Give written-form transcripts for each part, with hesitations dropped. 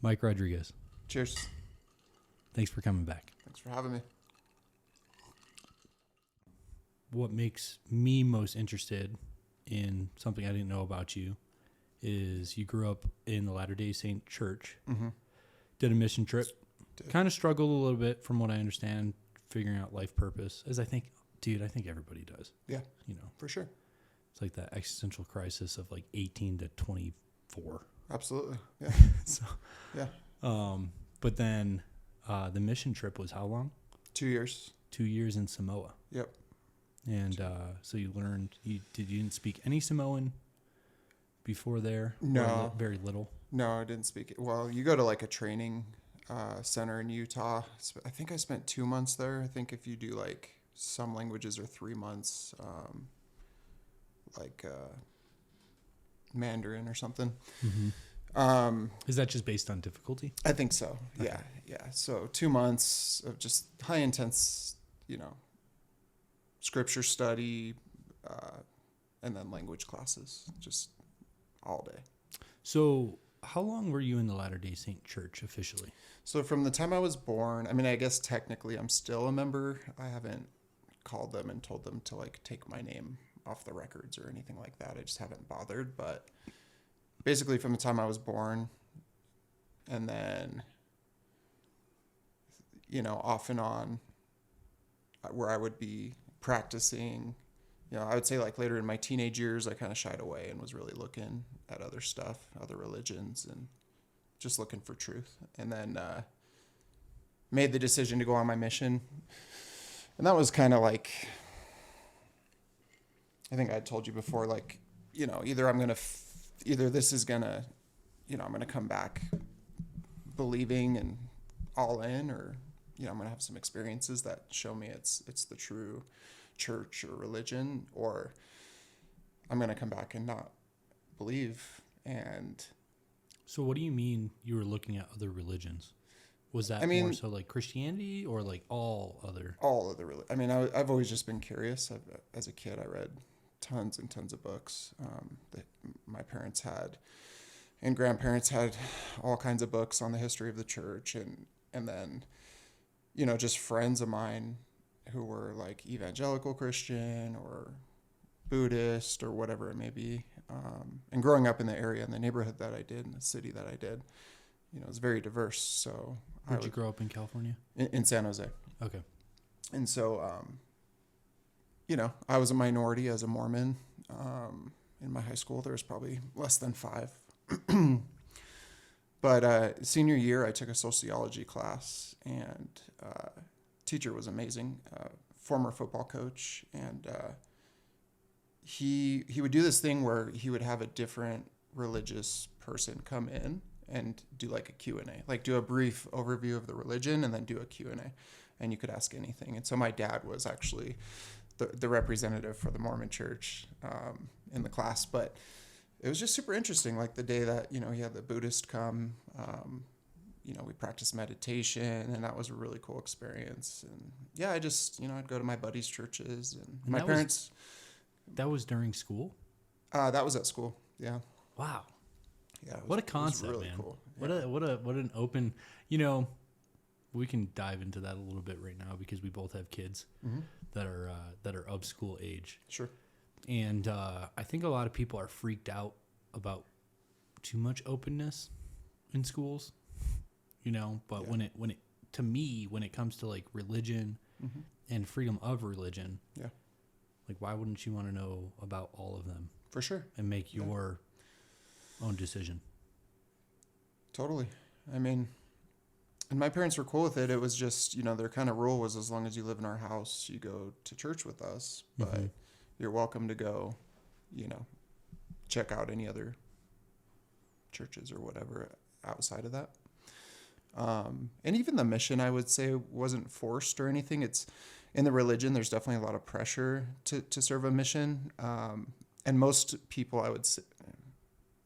Mike Rodrigues. Cheers. Thanks for coming back. Thanks for having me. What makes me most interested in something I didn't know about you is you grew up in the Latter-day Saint Church, did a mission trip, kind of struggled a little bit from what I understand, figuring out life purpose, as I think everybody does. Yeah, You know, for sure. it's like that existential crisis of like 18 to 24. Absolutely. Yeah. So, Yeah. but then the mission trip was how long? 2 years. 2 years in Samoa. Yep. And so you learned, you didn't speak any Samoan before there? No. Very little? No, I didn't speak it. Well, you go to like a training center in Utah. I think I spent 2 months there. I think if you do like some languages are 3 months, like Mandarin or something. Mm-hmm. Is that just based on difficulty? I think so. Okay. Yeah. So 2 months of just high intense, scripture study, and then language classes, just all day. So how long were you in the Latter-day Saint Church officially? So from the time I was born, I mean, I guess technically I'm still a member. I haven't called them and told them to like take my name off the records or anything like that. I just haven't bothered. But basically from the time I was born, and then, off and on, where I would be practicing, I would say like later in my teenage years, I kind of shied away and was really looking at other stuff, other religions, and just looking for truth. And then made the decision to go on my mission. And that was kind of like, I think I told you before, like, either I'm going to, either this is going to, I'm going to come back believing and all in, or, I'm going to have some experiences that show me it's the true church or religion, or I'm going to come back and not believe. And so what do you mean you were looking at other religions? Was that more so like Christianity or like all other religions? I mean, I've always just been curious. As a kid, I read tons and tons of books that my parents had, and grandparents had all kinds of books on the history of the church, and then, just friends of mine who were like evangelical Christian or Buddhist or whatever it may be. And growing up in the area, in the neighborhood that I did, in the city that I did, it was very diverse. So Where'd you grow up in California? In San Jose. Okay. And so, I was a minority as a Mormon. In my high school, there was probably less than 5. But senior year, I took a sociology class, and teacher was amazing, former football coach, and he would do this thing where he would have a different religious person come in and do like a Q&A, like do a brief overview of the religion and then do a Q&A, and you could ask anything. And so my dad was actually the representative for the Mormon Church in the class, but it was just super interesting. Like the day that, he had the Buddhist come, we practiced meditation, and that was a really cool experience. And yeah, I just, I'd go to my buddies' churches, and my parents. That was during school? That was at school. Yeah. Wow. Yeah. What a concept, really man. Cool. Yeah. What an open, we can dive into that a little bit right now because we both have kids that are of school age. Sure. And I think a lot of people are freaked out about too much openness in schools, but when it comes to like religion and freedom of religion, like why wouldn't you want to know about all of them? For sure. And make your own decision. Totally. I mean, and my parents were cool with it. It was just, their kind of rule was as long as you live in our house, you go to church with us, but you're welcome to go, check out any other churches or whatever outside of that. And even the mission, I would say, wasn't forced or anything. It's in the religion, there's definitely a lot of pressure to serve a mission. And most people, I'd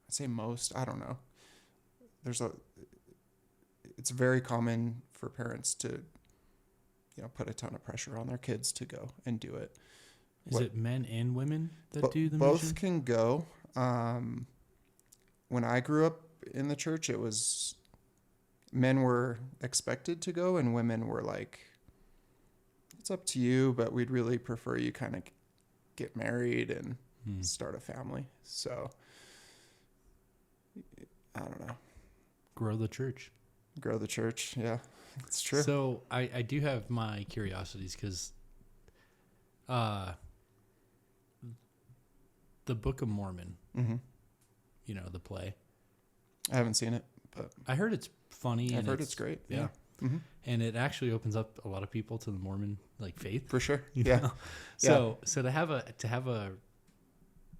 say most, I don't know. It's very common for parents to, put a ton of pressure on their kids to go and do it. Is it men and women that do the both mission? Can go. When I grew up in the church, it was men were expected to go and women were like, it's up to you, but we'd really prefer you kind of get married and start a family. So I don't know. Grow the church. Grow the church. Yeah, it's true. So I do have my curiosities because the Book of Mormon, you know, the play. I haven't seen it, but I heard it's funny. I've heard it's great. Yeah. Mm-hmm. And it actually opens up a lot of people to the Mormon like faith. For sure. Yeah. Know? So to have a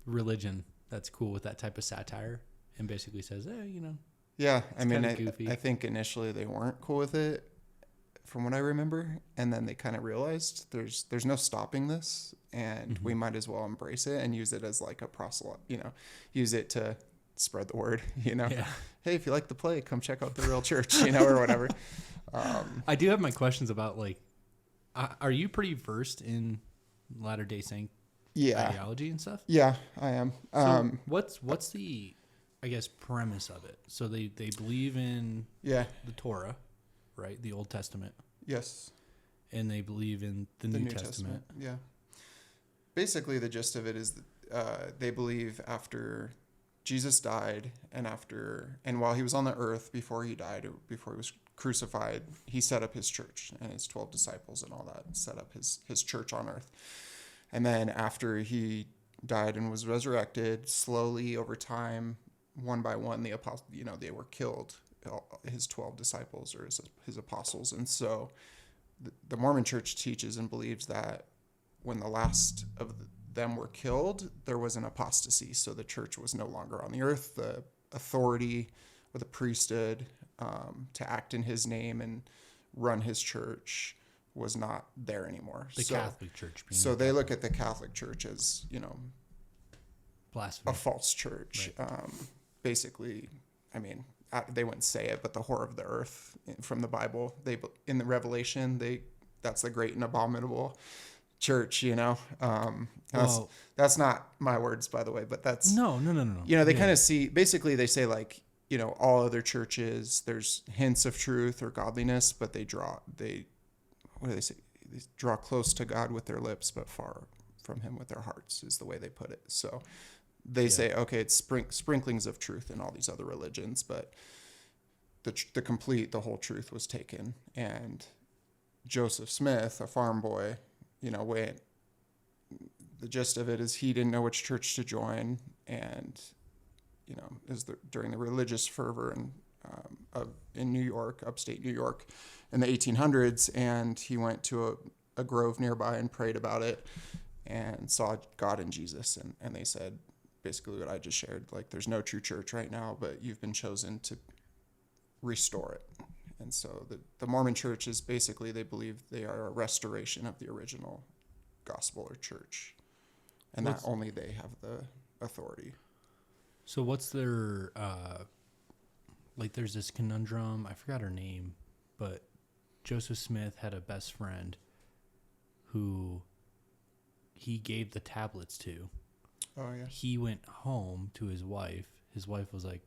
religion that's cool with that type of satire and basically says, hey, you know. Yeah. I mean, I think initially they weren't cool with it from what I remember. And then they kind of realized there's no stopping this and we might as well embrace it and use it as like a proselyte, you know, use it to spread the word, you know. Yeah. Hey, if you like the play, come check out the real church, you know, or whatever. I do have my questions about like, are you pretty versed in Latter-day Saint ideology and stuff? Yeah, I am. So what's the, I guess, premise of it? So they believe in the Torah, right? The Old Testament. Yes. And they believe in the New Testament. Yeah. Basically, the gist of it is that, they believe after Jesus died and while he was on the earth, before he died, or before he was crucified, he set up his church and his 12 disciples and all that, set up his church on earth. And then after he died and was resurrected, slowly over time, one by one, the apostles, you know, they were killed, his 12 disciples or his apostles. And so the Mormon Church teaches and believes that when the last of them were killed, there was an apostasy. So the church was no longer on the earth. The authority or the priesthood to act in his name and run his church was not there anymore. The Catholic Church. So they look at the Catholic Church as, you know, blasphemy. A false church. Right. Basically, I mean, they wouldn't say it, but the whore of the earth from the Bible, in the Revelation, that's the great and abominable church, you know. That's not my words, by the way, but that's no. You know, they kind of see, basically they say like, you know, all other churches, there's hints of truth or godliness, but they draw close to God with their lips, but far from him with their hearts, is the way they put it. So they say, okay, it's sprinklings of truth in all these other religions, but the whole truth was taken. And Joseph Smith, a farm boy, you know, the gist of it is he didn't know which church to join, and you know, during the religious fervor in New York, upstate New York, in the 1800s, and he went to a grove nearby and prayed about it, and saw God and Jesus, and they said basically what I just shared, like there's no true church right now, but you've been chosen to restore it. And so the Mormon Church is basically, they believe they are a restoration of the original gospel or church, and that only they have the authority. So what's their, like there's this conundrum, I forgot her name, but Joseph Smith had a best friend who he gave the tablets to. Oh, yeah. He went home to his wife. His wife was like,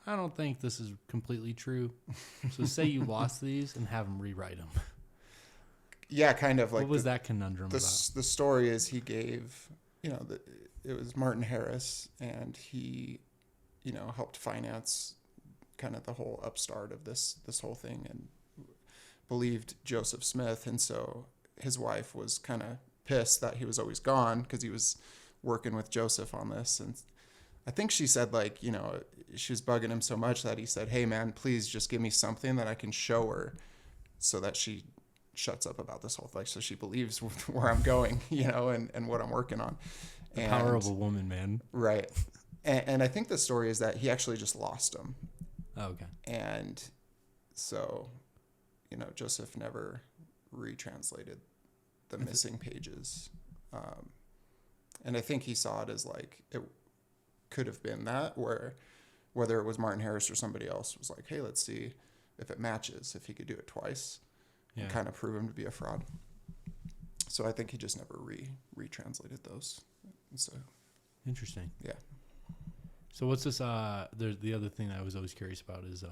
I don't think this is completely true. So say you lost these and have him rewrite them. Yeah, kind of like. What was that conundrum about? The story is he gave, you know, it was Martin Harris, and he, you know, helped finance kind of the whole upstart of this whole thing, and believed Joseph Smith. And so his wife was kind of pissed that he was always gone because he was working with Joseph on this. And I think she said, like, you know, she was bugging him so much that he said, hey man, please just give me something that I can show her so that she shuts up about this whole thing. So she believes where I'm going, you know, and what I'm working on. The power of a woman, man. Right. And I think the story is that he actually just lost him. Oh, okay. And so, you know, Joseph never retranslated the missing pages. And I think he saw it as like, it could have been that, where whether it was Martin Harris or somebody else was like, hey, let's see if it matches, if he could do it twice, and kind of prove him to be a fraud. So I think he just never retranslated those. And so interesting. Yeah. So what's this? There's the other thing that I was always curious about is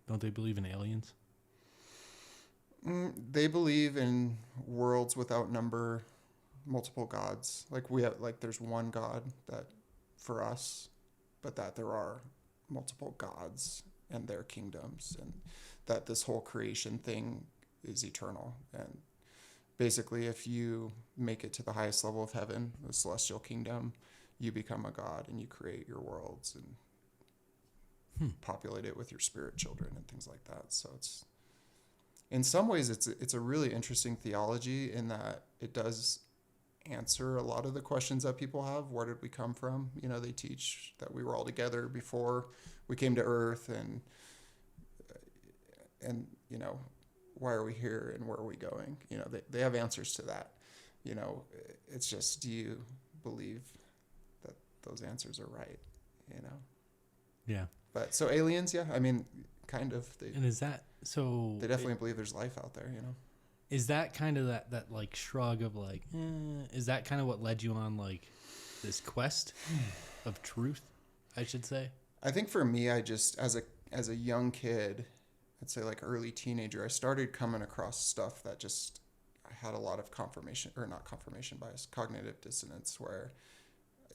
Don't they believe in aliens? They believe in worlds without number, multiple gods. Like we have, like there's one God that for us, but that there are multiple gods and their kingdoms, and that this whole creation thing is eternal. And basically, if you make it to the highest level of heaven, the celestial kingdom, you become a god and you create your worlds and populate it with your spirit children and things like that. So it's, in some ways, it's a really interesting theology in that it does answer a lot of the questions that people have. Where did we come from? You know, they teach that we were all together before we came to earth, and you know, why are we here and where are we going? You know, they have answers to that. You know, it's just, do you believe that those answers are right? You know? Yeah. But so aliens, yeah, I mean, kind of. And is that so? They definitely believe there's life out there. You know. Is that kind of that like shrug of like, is that kind of what led you on like this quest of truth, I should say? I think for me, I just, as a young kid, I'd say like early teenager, I started coming across stuff that just, I had a lot of not confirmation bias, cognitive dissonance, where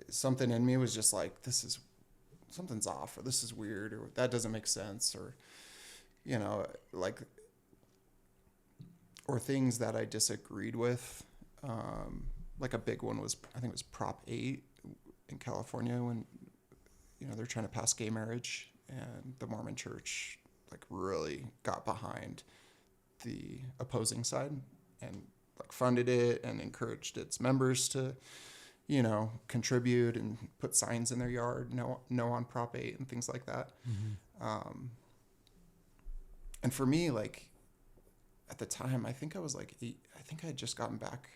something in me was just like, something's off, or this is weird, or that doesn't make sense, or, you know, like, or things that I disagreed with. Like a big one was, I think it was Prop 8 in California, when, you know, they're trying to pass gay marriage, and the Mormon Church like really got behind the opposing side and like funded it and encouraged its members to, you know, contribute and put signs in their yard, no on Prop 8 and things like that. Mm-hmm. And for me, like at the time, I think I was like 8. I think I had just gotten back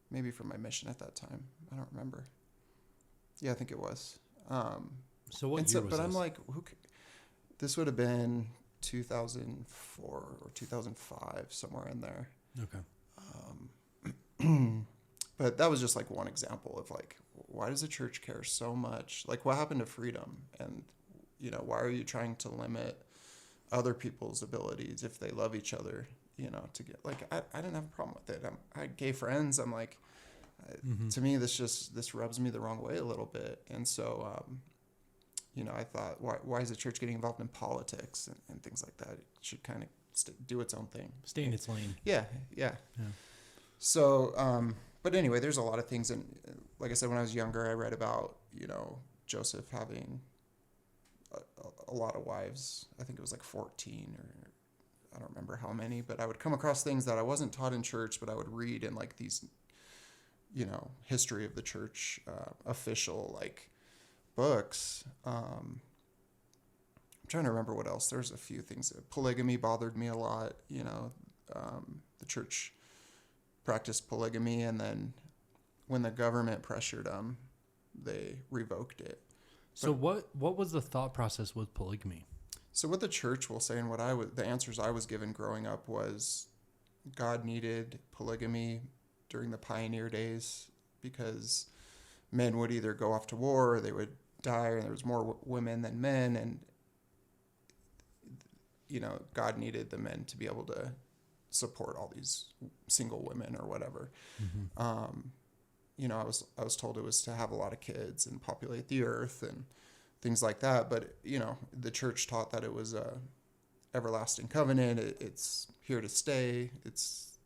maybe from my mission at that time. I don't remember. Yeah, I think it was. So what year was but this? I'm like, this would have been 2004 or 2005, somewhere in there. Okay. But that was just like one example of like, why does the church care so much? Like, what happened to freedom? And, you know, why are you trying to limit other people's abilities if they love each other, you know, to get, like, I didn't have a problem with it. I had gay friends. I'm like, to me, this rubs me the wrong way a little bit. And so, you know, I thought, why is the church getting involved in politics and things like that? It should kind of do its own thing. Stay in its lane. Yeah. So, but anyway, there's a lot of things. And like I said, when I was younger, I read about, you know, Joseph having a lot of wives. I think it was like 14, or I don't remember how many, but I would come across things that I wasn't taught in church, but I would read in like these, you know, history of the church, official like books. I'm trying to remember what else. There's a few things. Polygamy bothered me a lot. You know, the church practiced polygamy, and then when the government pressured them, they revoked it. So what was the thought process with polygamy? So what the church will say, and the answers I was given growing up was, God needed polygamy during the pioneer days because men would either go off to war or they would die, and there was more women than men, and you know, God needed the men to be able to support all these single women or whatever. Mm-hmm. You know, I was told it was to have a lot of kids and populate the earth and things like that. But, you know, the church taught that it was a everlasting covenant. It's here to stay. It's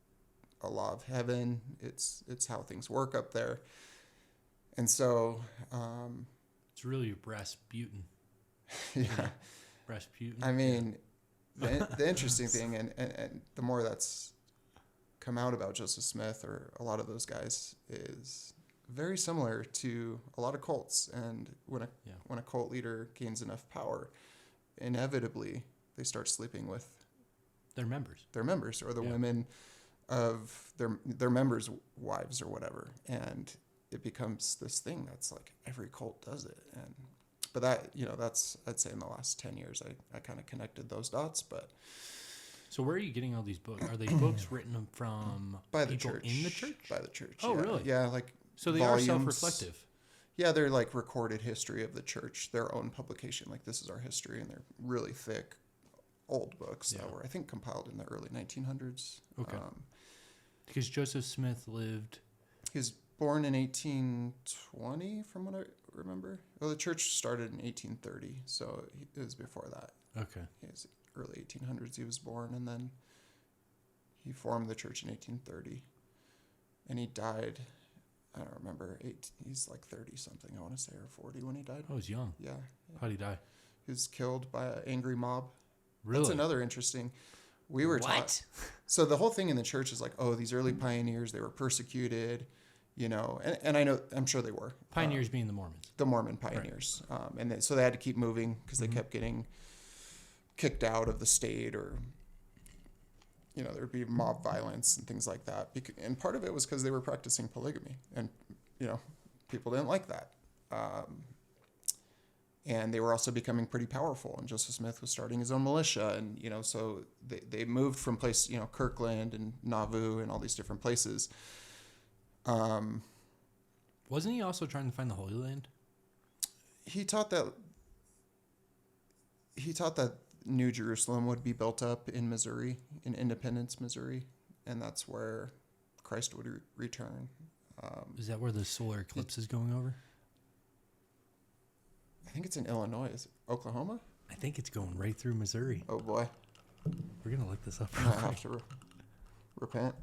a law of heaven. It's how things work up there. And so, it's really Rasputin. Yeah. Rasputin. I mean, the interesting thing, and the more that's come out about Joseph Smith or a lot of those guys, is very similar to a lot of cults. And when a cult leader gains enough power, inevitably they start sleeping with their members or the women of their members' wives or whatever, and it becomes this thing that's like every cult does it. And but that, you know, that's, I'd say in the last 10 years I kind of connected those dots. But so where are you getting all these books? Are they books written from by the people church? In the church? By the church. Oh, yeah. really? Yeah, like so they volumes. are self-reflective. Yeah, they're like recorded history of the church, their own publication. Like, this is our history, and they're really thick, old books that were, I think, compiled in the early 1900s. Okay. Because Joseph Smith lived... He was born in 1820, from what I remember. Well, the church started in 1830, so it was before that. Okay. It was early 1800s he was born, and then he formed the church in 1830. And he died, I don't remember, he's like 30-something, I want to say, or 40 when he died. Oh, he's young. Yeah. How'd he die? He was killed by an angry mob. Really? That's another interesting... We were taught. So the whole thing in the church is like, oh, these early pioneers, they were persecuted, you know, and I know, I'm sure they were. Pioneers being the Mormons. The Mormon pioneers. Right. So they had to keep moving because they kept getting kicked out of the state, or, you know, there'd be mob violence and things like that. And part of it was because they were practicing polygamy, and, you know, people didn't like that. And they were also becoming pretty powerful. And Joseph Smith was starting his own militia. And, you know, so they moved from place, you know, Kirkland and Nauvoo and all these different places. Wasn't he also trying to find the Holy Land? He taught that New Jerusalem would be built up in Missouri, in Independence, Missouri. And that's where Christ would return. Is that where the solar eclipse is going over? I think it's in Illinois. Is it Oklahoma? I think it's going right through Missouri. Oh, boy. We're going to look this up. I might have to repent.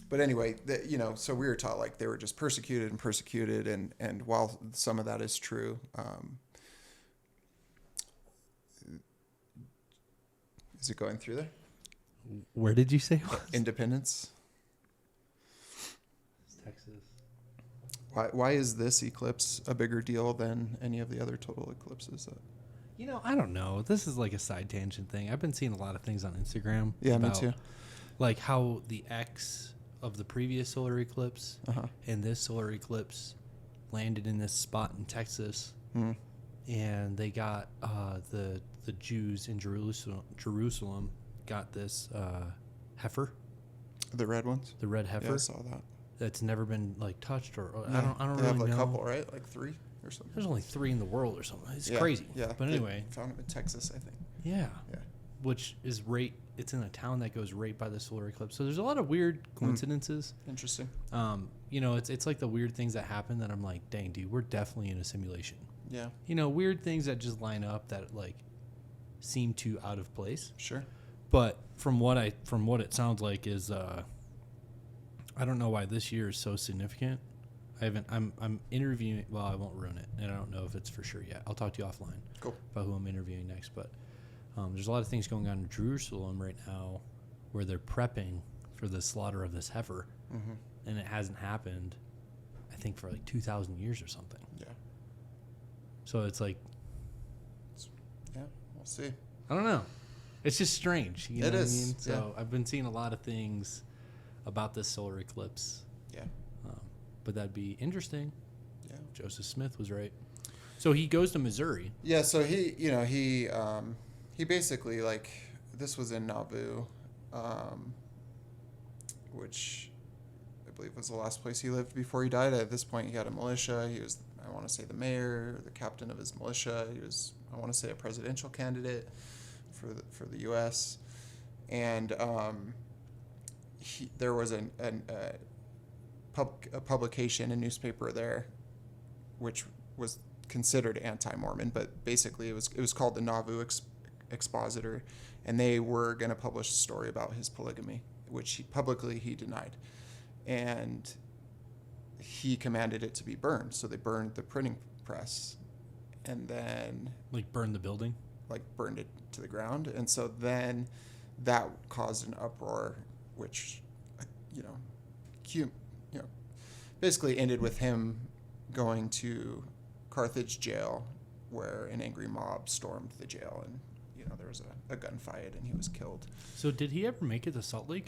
But anyway, you know, so we were taught like they were just persecuted, and while some of that is true, is it going through there? Where did you say it was? Independence. Texas. Why is this eclipse a bigger deal than any of the other total eclipses? You know, I don't know. This is like a side tangent thing. I've been seeing a lot of things on Instagram. Yeah, me too. Like how the X of the previous solar eclipse and this solar eclipse landed in this spot in Texas. Mm. And they got the Jews in Jerusalem got this heifer. The red ones? The red heifer. Yeah, I saw that. That's never been like touched, or yeah. I don't they really have know. A couple, right? Like 3 or something. There's only 3 in the world or something. It's crazy. Yeah. But anyway, they found them in Texas, I think. Yeah. Which is it's in a town that goes right by the solar eclipse. So there's a lot of weird coincidences. Interesting. You know, it's like the weird things that happen that I'm like, dang, dude, we're definitely in a simulation. Yeah. You know, weird things that just line up that like seem too out of place. Sure. But from what it sounds like is I don't know why this year is so significant. I'm interviewing, well, I won't ruin it, and I don't know if it's for sure yet. I'll talk to you offline. Cool. About who I'm interviewing next, but there's a lot of things going on in Jerusalem right now where they're prepping for the slaughter of this heifer, and it hasn't happened, I think, for like 2,000 years or something. Yeah. So it's like... Yeah, we'll see. I don't know. It's just strange. You know it is. What I mean? So yeah. I've been seeing a lot of things about this solar eclipse. Yeah. But that'd be interesting. Yeah. Joseph Smith was right. So he goes to Missouri. Yeah. So he basically, like, this was in Nauvoo, which I believe was the last place he lived before he died. At this point, he had a militia. He was, I want to say, the mayor, the captain of his militia. He was, I want to say, a presidential candidate for the U.S. And there was a publication, a newspaper there, which was considered anti-Mormon, but basically it was called the Nauvoo Expositor, and they were going to publish a story about his polygamy, which he publicly denied, and he commanded it to be burned. So they burned the printing press, and then burned the building, burned it to the ground, and so then that caused an uproar, which basically ended with him going to Carthage jail, where an angry mob stormed the jail, and there was a gunfight, and he was killed. So did he ever make it to Salt Lake?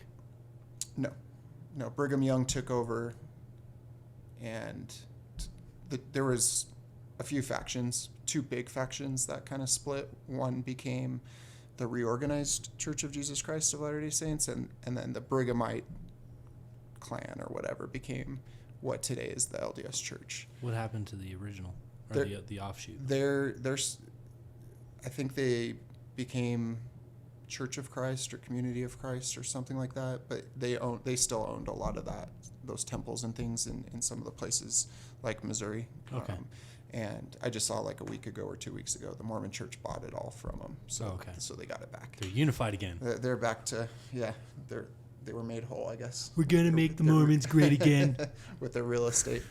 No. Brigham Young took over, and there was a few factions, 2 big factions that kind of split. One became the Reorganized Church of Jesus Christ of Latter-day Saints, and then the Brighamite clan or whatever became what today is the LDS Church. What happened to the original, or the offshoot? I think they became Church of Christ or Community of Christ or something like that, but they still owned a lot of those temples and things in some of the places like Missouri. Okay. And I just saw like a week ago or 2 weeks ago, the Mormon Church bought it all from them. So so they got it back. They're unified again. They're back to they were made whole, I guess. We're gonna make the Mormons great again with their real estate.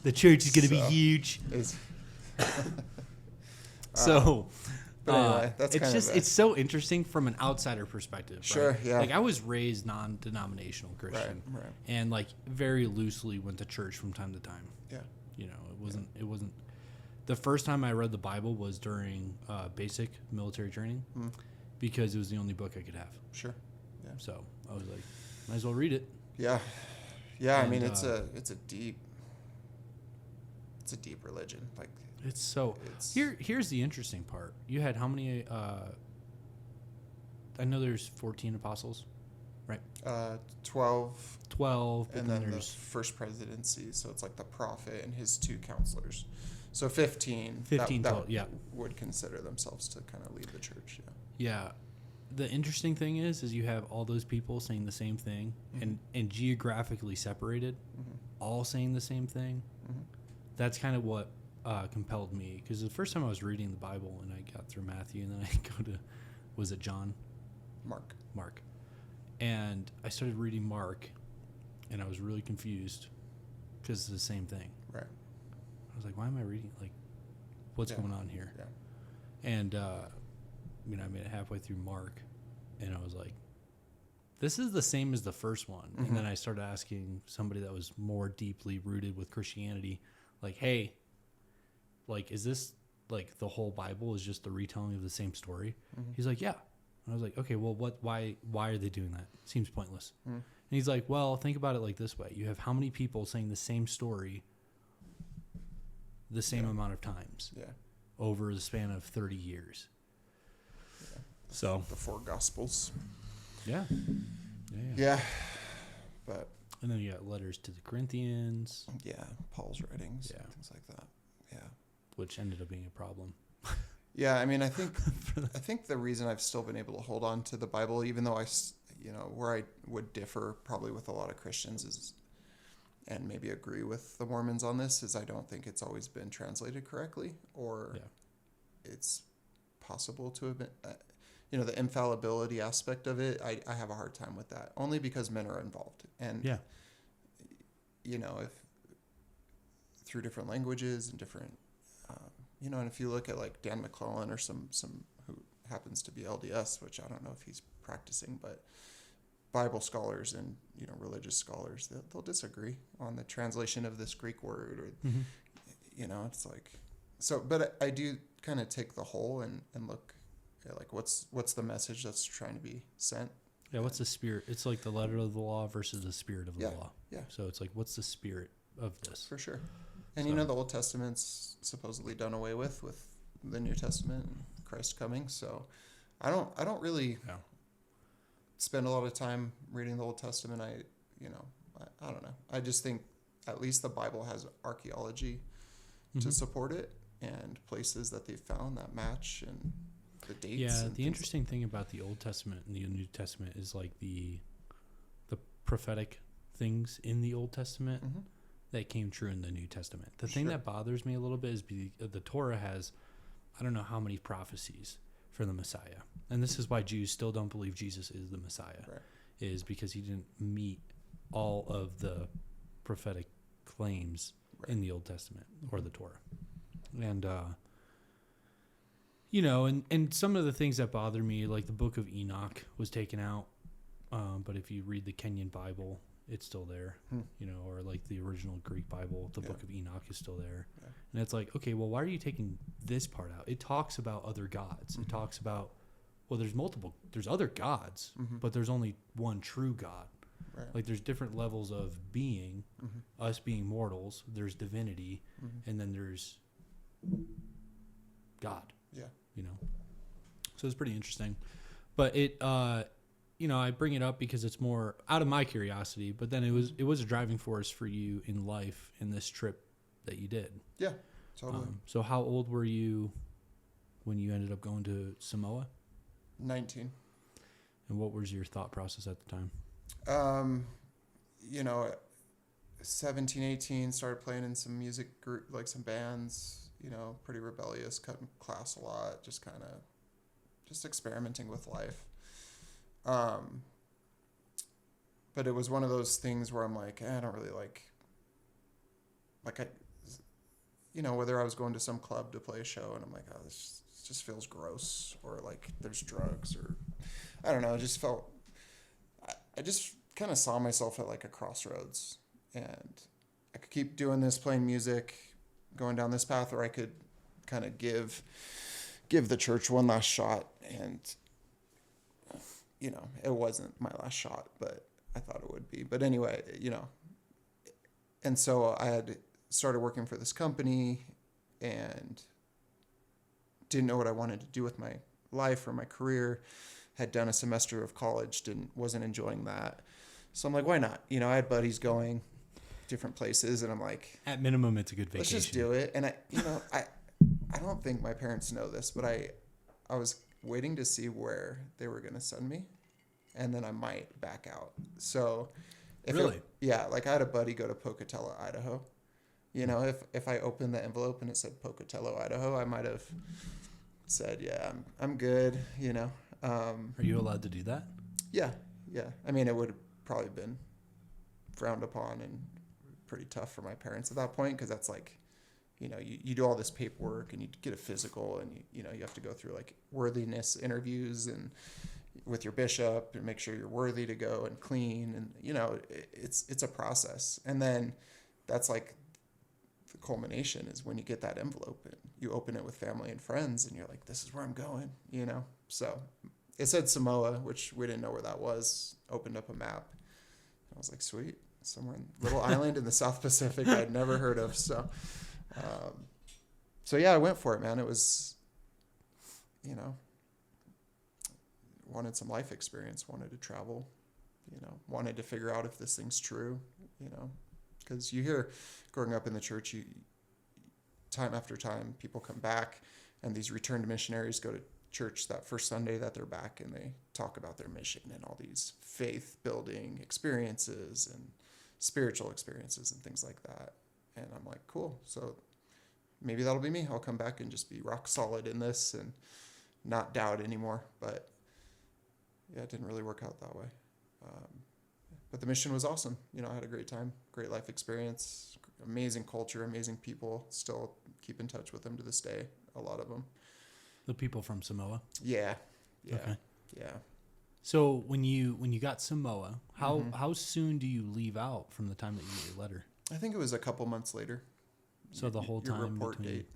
The church is gonna be huge. So. But anyway, that's it's so interesting from an outsider perspective. Sure, right? yeah. Like I was raised non-denominational Christian, right. And like very loosely went to church from time to time. Yeah, you know, it wasn't. The first time I read the Bible was during basic military training, because it was the only book I could have. Sure, yeah. So I was like, might as well read it. Yeah. And, I mean, it's a deep religion, like. Here's the interesting part. You had how many? I know there's 14 apostles, right? 12. 12, but and then then the there's first presidency, so it's like the prophet and his 2 counselors. So 15. 15 that total, yeah. would consider themselves to kind of lead the church. Yeah. The interesting thing is you have all those people saying the same thing, and geographically separated, all saying the same thing. That's kind of what compelled me, because the first time I was reading the Bible and I got through Matthew, and then I go to, was it John? Mark. And I started reading Mark, and I was really confused because it's the same thing. Right. I was like, why am I reading? Like, what's going on here? Yeah. And, I made it halfway through Mark, and I was like, this is the same as the first one. And then I started asking somebody that was more deeply rooted with Christianity, like, hey, like, is this like the whole Bible is just the retelling of the same story? He's like, yeah. And I was like, okay, well, why are they doing that? Seems pointless. And he's like, well, think about it like this way. You have how many people saying the same story the same amount of times over the span of 30 years. Yeah. So the 4 Gospels. Yeah. But and then you got letters to the Corinthians. Yeah, Paul's writings, things like that. Yeah. Which ended up being a problem. Yeah, I mean, I think the reason I've still been able to hold on to the Bible, even though where I would differ probably with a lot of Christians is, and maybe agree with the Mormons on this, is I don't think it's always been translated correctly, or it's possible to have been, the infallibility aspect of it. I have a hard time with that, only because men are involved. And, if through different languages and different, and if you look at like Dan McClellan or some who happens to be LDS, which I don't know if he's practicing, but Bible scholars and religious scholars, they'll disagree on the translation of this Greek word, or it's like, so. But I do kind of take the whole and look at like what's the message that's trying to be sent. Yeah, what's the spirit? It's like the letter of the law versus the spirit of the law. Yeah. So it's like, what's the spirit of this? For sure. And the Old Testament's supposedly done away with the New Testament and Christ coming. So I don't really spend a lot of time reading the Old Testament. I don't know. I just think at least the Bible has archaeology to support it, and places that they've found that match, and the dates. Yeah, the interesting thing about the Old Testament and the New Testament is like the prophetic things in the Old Testament that came true in the New Testament. The thing that bothers me a little bit is the Torah has, I don't know how many prophecies for the Messiah. And this is why Jews still don't believe Jesus is the Messiah, is because he didn't meet all of the prophetic claims in the Old Testament or the Torah. And, and some of the things that bother me, like the book of Enoch was taken out. But if you read the Kenyan Bible, it's still there, or like the original Greek Bible, the book of Enoch is still there. Yeah. And it's like, okay, well, why are you taking this part out? It talks about other gods. It talks about, well, there's other gods, but there's only one true God. Right. Like there's different levels of being, us being mortals, there's divinity, and then there's God. Yeah. So it's pretty interesting. But it, I bring it up because it's more out of my curiosity, but then it was a driving force for you in life in this trip that you did. Yeah, totally. So how old were you when you ended up going to Samoa? 19. And what was your thought process at the time? 17, 18, started playing in some music group, like some bands, pretty rebellious, cutting class a lot, just kind of just experimenting with life. But it was one of those things where I'm like, I don't really whether I was going to some club to play a show and I'm like, oh, this just feels gross, or like there's drugs, or I don't know. I just kind of saw myself at like a crossroads, and I could keep doing this, playing music, going down this path, or I could kind of give the church one last shot. And, it wasn't my last shot, but I thought it would be. But anyway, and so I had started working for this company and didn't know what I wanted to do with my life or my career. Had done a semester of college, wasn't enjoying that. So I'm like, why not? I had buddies going different places, and I'm like, at minimum, it's a good vacation. Let's just do it. And I don't think my parents know this, but I was waiting to see where they were going to send me, and then I might back out. So really? Like I had a buddy go to Pocatello, Idaho. If I opened the envelope and it said Pocatello, Idaho, I might have said, yeah, I'm good, Are you allowed to do that? Yeah. I mean, it would have probably been frowned upon and pretty tough for my parents at that point, because that's like, you do all this paperwork and you get a physical, and you have to go through like worthiness interviews and with your bishop and make sure you're worthy to go and clean, and it's a process. And then that's like the culmination is when you get that envelope and you open it with family and friends, and you're like, this is where I'm going, So it said Samoa, which we didn't know where that was. Opened up a map. I was like, sweet, somewhere in little island in the South Pacific I'd never heard of. So yeah, I went for it, man. It was, wanted some life experience, wanted to travel, wanted to figure out if this thing's true, because you hear growing up in the church, time after time, people come back, and these returned missionaries go to church that first Sunday that they're back, and they talk about their mission and all these faith building experiences and spiritual experiences and things like that. And I'm like, cool. So maybe that'll be me. I'll come back and just be rock solid in this and not doubt anymore. But yeah, it didn't really work out that way. But the mission was awesome. I had a great time, great life experience, amazing culture, amazing people. Still keep in touch with them to this day, a lot of them. The people from Samoa? Yeah. Okay. Yeah. So when you got Samoa, how soon do you leave out from the time that you get your letter? I think it was a couple months later. So the whole time your report date.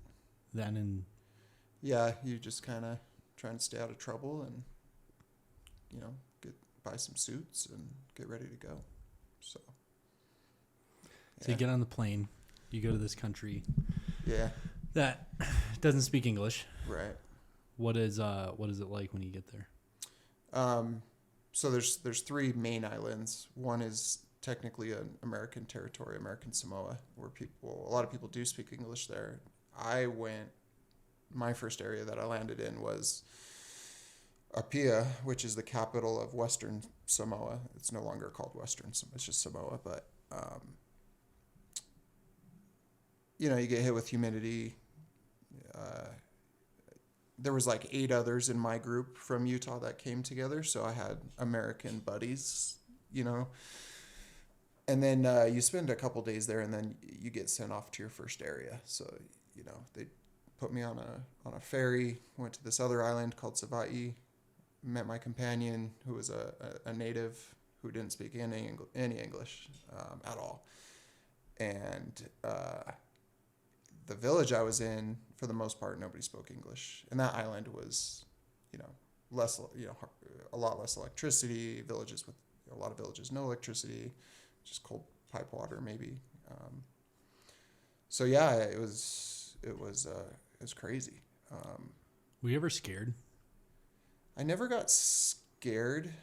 Then and yeah, you just kind of trying to stay out of trouble and buy some suits and get ready to go. So you get on the plane, you go to this country. Yeah. That doesn't speak English. Right. What is it like when you get there? So there's 3 main islands. One is technically an American territory, American Samoa, where a lot of people do speak English there. My first area that I landed in was Apia, which is the capital of Western Samoa. It's no longer called Western, it's just Samoa. But, you get hit with humidity. There was like 8 others in my group from Utah that came together. So I had American buddies, and then you spend a couple days there, and then you get sent off to your first area. So, they put me on a ferry, went to this other island called Savai'i, met my companion who was a native who didn't speak any English at all. And the village I was in, for the most part, nobody spoke English. And that island was, a lot less electricity. A lot of villages, no electricity, just cold pipe water maybe. So yeah, it was crazy. Were you ever scared? I never got scared.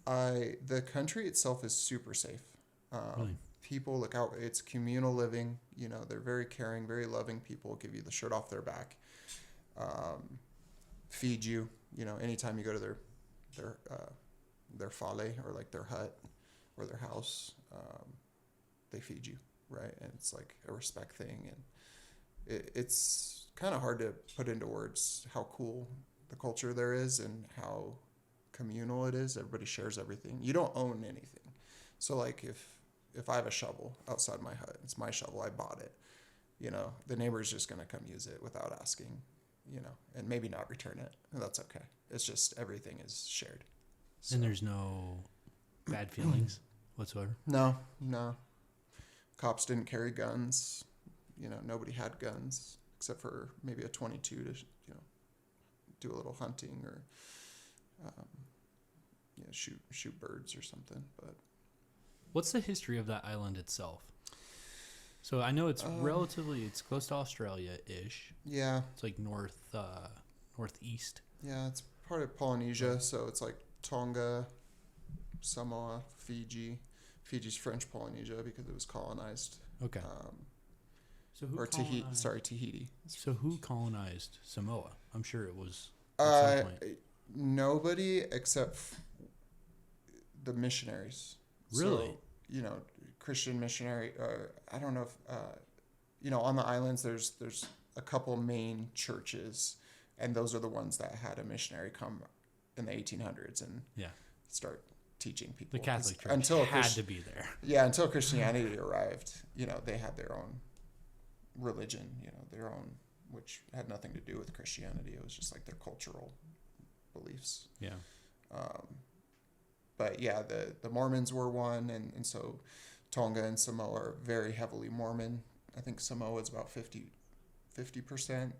The country itself is super safe. Really? People look out. It's communal living. They're very caring, very loving people. Give you the shirt off their back. feed you. You know, anytime you go to their fale, or like their hut or their house, they feed you, right? And it's like a respect thing, and it's kind of hard to put into words how cool the culture there is and how communal it is. Everybody shares everything. You don't own anything. So like if I have a shovel outside my hut, it's my shovel, I bought it. You know, the neighbor's just going to come use it without asking, you know, and maybe not return it. And that's okay. It's just everything is shared. So. And there's no bad feelings whatsoever? No. Cops didn't carry guns. You know, nobody had guns except for maybe a 22 to, you know, do a little hunting or, you know, shoot birds or something. But what's the history of that island itself? So I know it's it's close to Australia-ish. Yeah. It's like northeast. Yeah, it's part of Polynesia, so it's like Tonga, Samoa, Fiji. Fiji's French Polynesia because it was colonized. Okay. So who Tahiti. So who colonized Samoa? I'm sure it was at some point. Nobody except the missionaries. Really? So, you know, Christian missionary. I don't know if you know, on the islands there's a couple main churches, and those are the ones that had a missionary come in the 1800s and start teaching people. The Catholic Church had to be there. Yeah, until Christianity arrived, you know, they had their own religion, you know, their own, which had nothing to do with Christianity. It was just like their cultural beliefs. Yeah. But yeah, the Mormons were one, and so Tonga and Samoa are very heavily Mormon. I think Samoa is about 50%,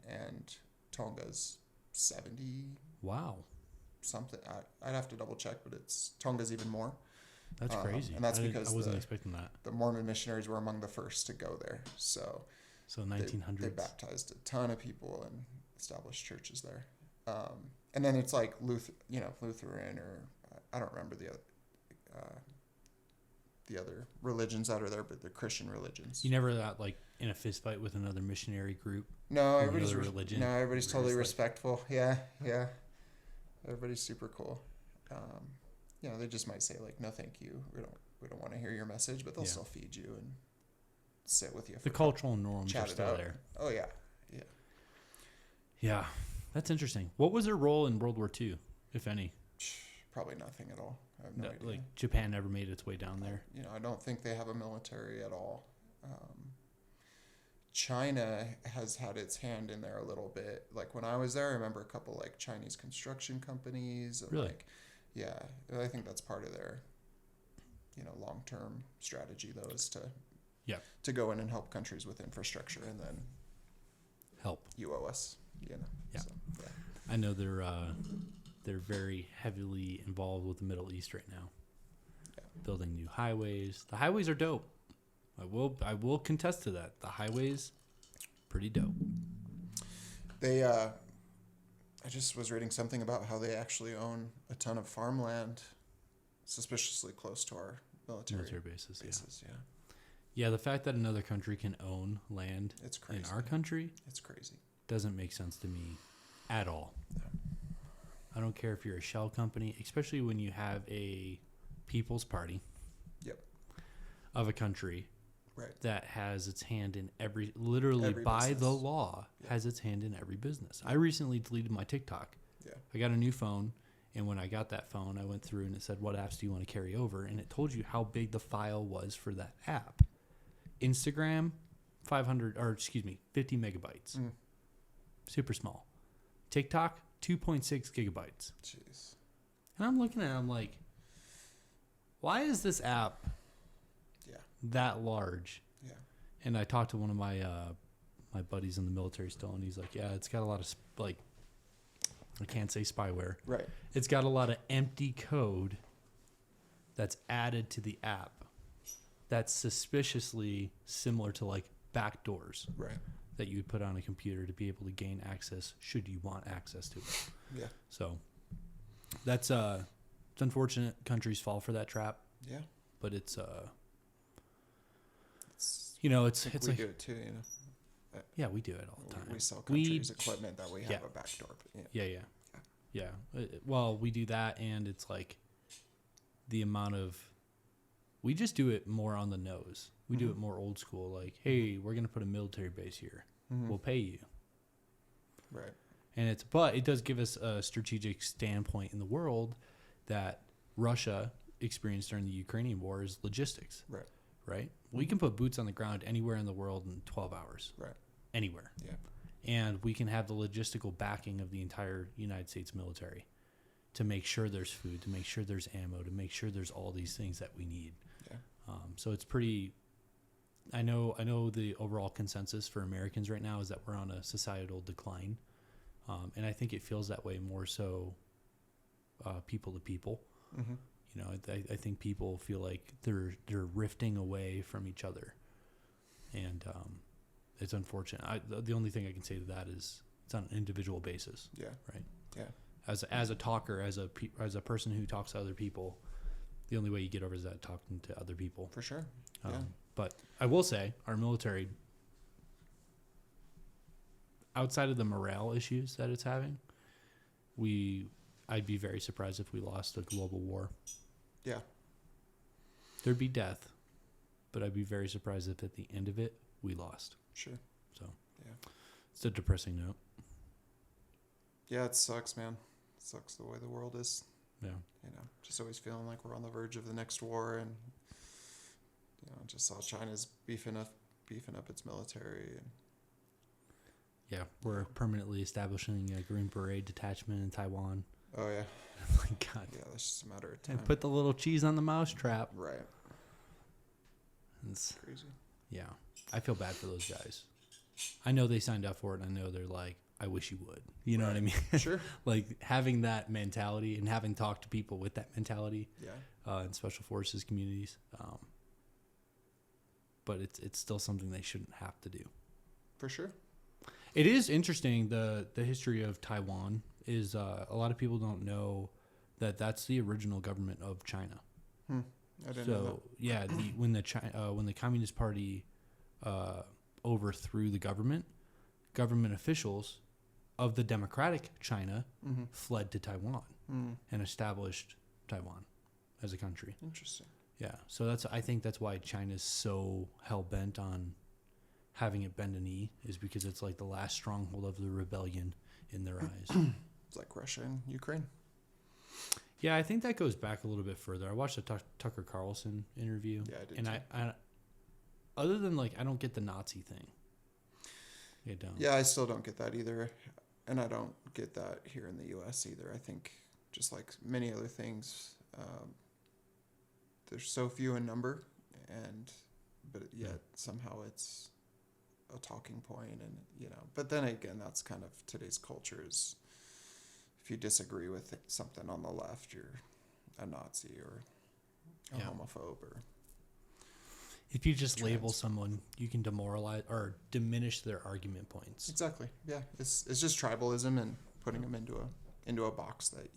and Tonga's 70. Wow. Something. I'd have to double check, but Tonga's even more. That's crazy. And that's because I wasn't expecting that. The Mormon missionaries were among the first to go there. So 1900s. They baptized a ton of people and established churches there. And then it's like Lutheran, or I don't remember the other religions that are there, but the Christian religions. You never got like in a fist fight with another missionary group? No, everybody's totally respectful. Yeah. Everybody's super cool. You know, they just might say like, "No, thank you. We don't want to hear your message," but they'll still feed you and sit with you. The cultural norms are still there. Oh yeah. Yeah, that's interesting. What was their role in World War II, if any? Probably nothing at all. I have no idea. Like Japan never made its way down there. You know, I don't think they have a military at all. China has had its hand in there a little bit. Like when I was there, I remember a couple like Chinese construction companies. And really? Like, yeah, I think that's part of their, you know, long-term strategy though, is to go in and help countries with infrastructure and then help. You owe us, you know. Yeah. So, yeah. I know they're very heavily involved with the Middle East right now. Yeah. Building new highways. The highways are dope. I will contest to that. The highways, pretty dope. They, I just was reading something about how they actually own a ton of farmland, suspiciously close to our military bases. Yeah. Yeah, the fact that another country can own land in our country, it's crazy. Doesn't make sense to me at all. No. I don't care if you're a shell company, especially when you have a people's party. Yep. Of a country. Right. That has its hand in every by business. The law, has its hand in every business. I recently deleted my TikTok. Yeah. I got a new phone, and when I got that phone, I went through and it said, what apps do you want to carry over? And it told you how big the file was for that app. Instagram, 50 megabytes. Super small. TikTok, 2.6 gigabytes. Jeez. And I'm looking at it, I'm like, why is this app that large? Yeah. And I talked to one of my my buddies in the military still, and he's like, yeah, it's got a lot of I can't say spyware. Right. It's got a lot of empty code that's added to the app that's suspiciously similar to like backdoors. Right. That you would put on a computer to be able to gain access should you want access to it. Yeah. So that's it's unfortunate countries fall for that trap. Yeah. But it's you know, it's we like do it too, you know. Yeah, we do it all the time. We sell countries equipment that we have a backdoor. Yeah. Yeah. Well, we do that, and it's like the amount of... We just do it more on the nose. We do it more old school. Like, hey, we're going to put a military base here. We'll pay you. Right. And but it does give us a strategic standpoint in the world that Russia experienced during the Ukrainian war is logistics. Right. Right? We can put boots on the ground anywhere in the world in 12 hours. Right. Anywhere. Yeah. And we can have the logistical backing of the entire United States military to make sure there's food, to make sure there's ammo, to make sure there's all these things that we need. Yeah. So it's pretty... I know the overall consensus for Americans right now is that we're on a societal decline. And I think it feels that way more so people to people. Mm-hmm. You know, I think people feel like they're rifting away from each other. And it's unfortunate. The only thing I can say to that is it's on an individual basis. Yeah. Right? Yeah. As a talker, as a person who talks to other people, the only way you get over is that talking to other people. For sure. Yeah. But I will say our military, outside of the morale issues that it's having, I'd be very surprised if we lost a global war. Yeah. There'd be death, but I'd be very surprised if at the end of it we lost. Sure. So, yeah. It's a depressing note. Yeah, it sucks, man. It sucks the way the world is. Yeah. You know, just always feeling like we're on the verge of the next war, and just saw China's beefing up its military, and yeah, we're permanently establishing a Green Beret detachment in Taiwan. Oh yeah. Oh my God. Yeah, that's just a matter of time. And put the little cheese on the mousetrap. Right. It's crazy. Yeah, I feel bad for those guys. I know they signed up for it, and I know they're like, I wish you would. You know what I mean? Sure. Like having that mentality and having talked to people with that mentality. Yeah. In special forces communities. But it's still something they shouldn't have to do. For sure. It is interesting. The history of Taiwan is a lot of people don't know that that's the original government of China. I didn't know that. Yeah, when the Communist Party overthrew the government officials of the democratic China fled to Taiwan and established Taiwan as a country. Interesting. Yeah, so I think that's why China's so hell bent on having it bend a knee, is because it's like the last stronghold of the rebellion in their eyes. It's like Russia and Ukraine. Yeah, I think that goes back a little bit further. I watched the Tucker Carlson interview. Yeah, I did. And too. I other than like, I don't get the Nazi thing. I don't. Yeah, I still don't get that either, and I don't get that here in the U.S. either. I think just like many other things. They're so few in number, but yet somehow it's a talking point, and But then again, that's kind of today's culture. Is if you disagree with something on the left, you're a Nazi or a homophobe, or if you just label someone, you can demoralize or diminish their argument points. Exactly. Yeah, it's just tribalism and putting them into a box that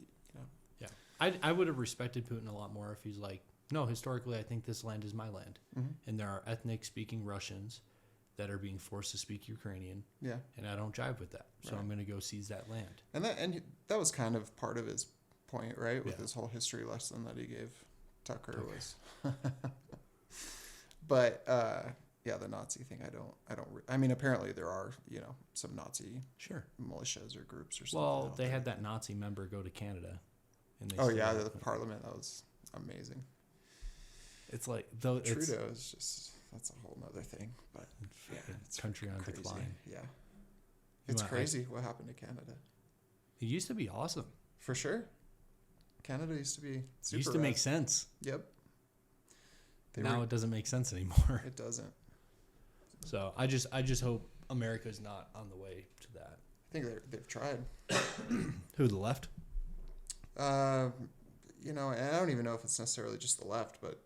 Yeah, I would have respected Putin a lot more if he's like, no, historically, I think this land is my land. And there are ethnic speaking Russians that are being forced to speak Ukrainian. Yeah. And I don't jive with that. So I'm going to go seize that land. And that was kind of part of his point, right? With his whole history lesson that he gave Tucker was. But, the Nazi thing, I mean, apparently there are, some Nazi militias or groups or something. Well, they had that Nazi member go to Canada. And the parliament. That was amazing. It's like Trudeau is just, that's a whole nother thing, but it's country on crazy. Decline. Yeah. It's crazy what happened to Canada. It used to be awesome. For sure. Canada used to be super. It used to make sense. Yep. Now it doesn't make sense anymore. It doesn't. So I just hope America's not on the way to that. I think they've tried. Who, the left? And I don't even know if it's necessarily just the left, but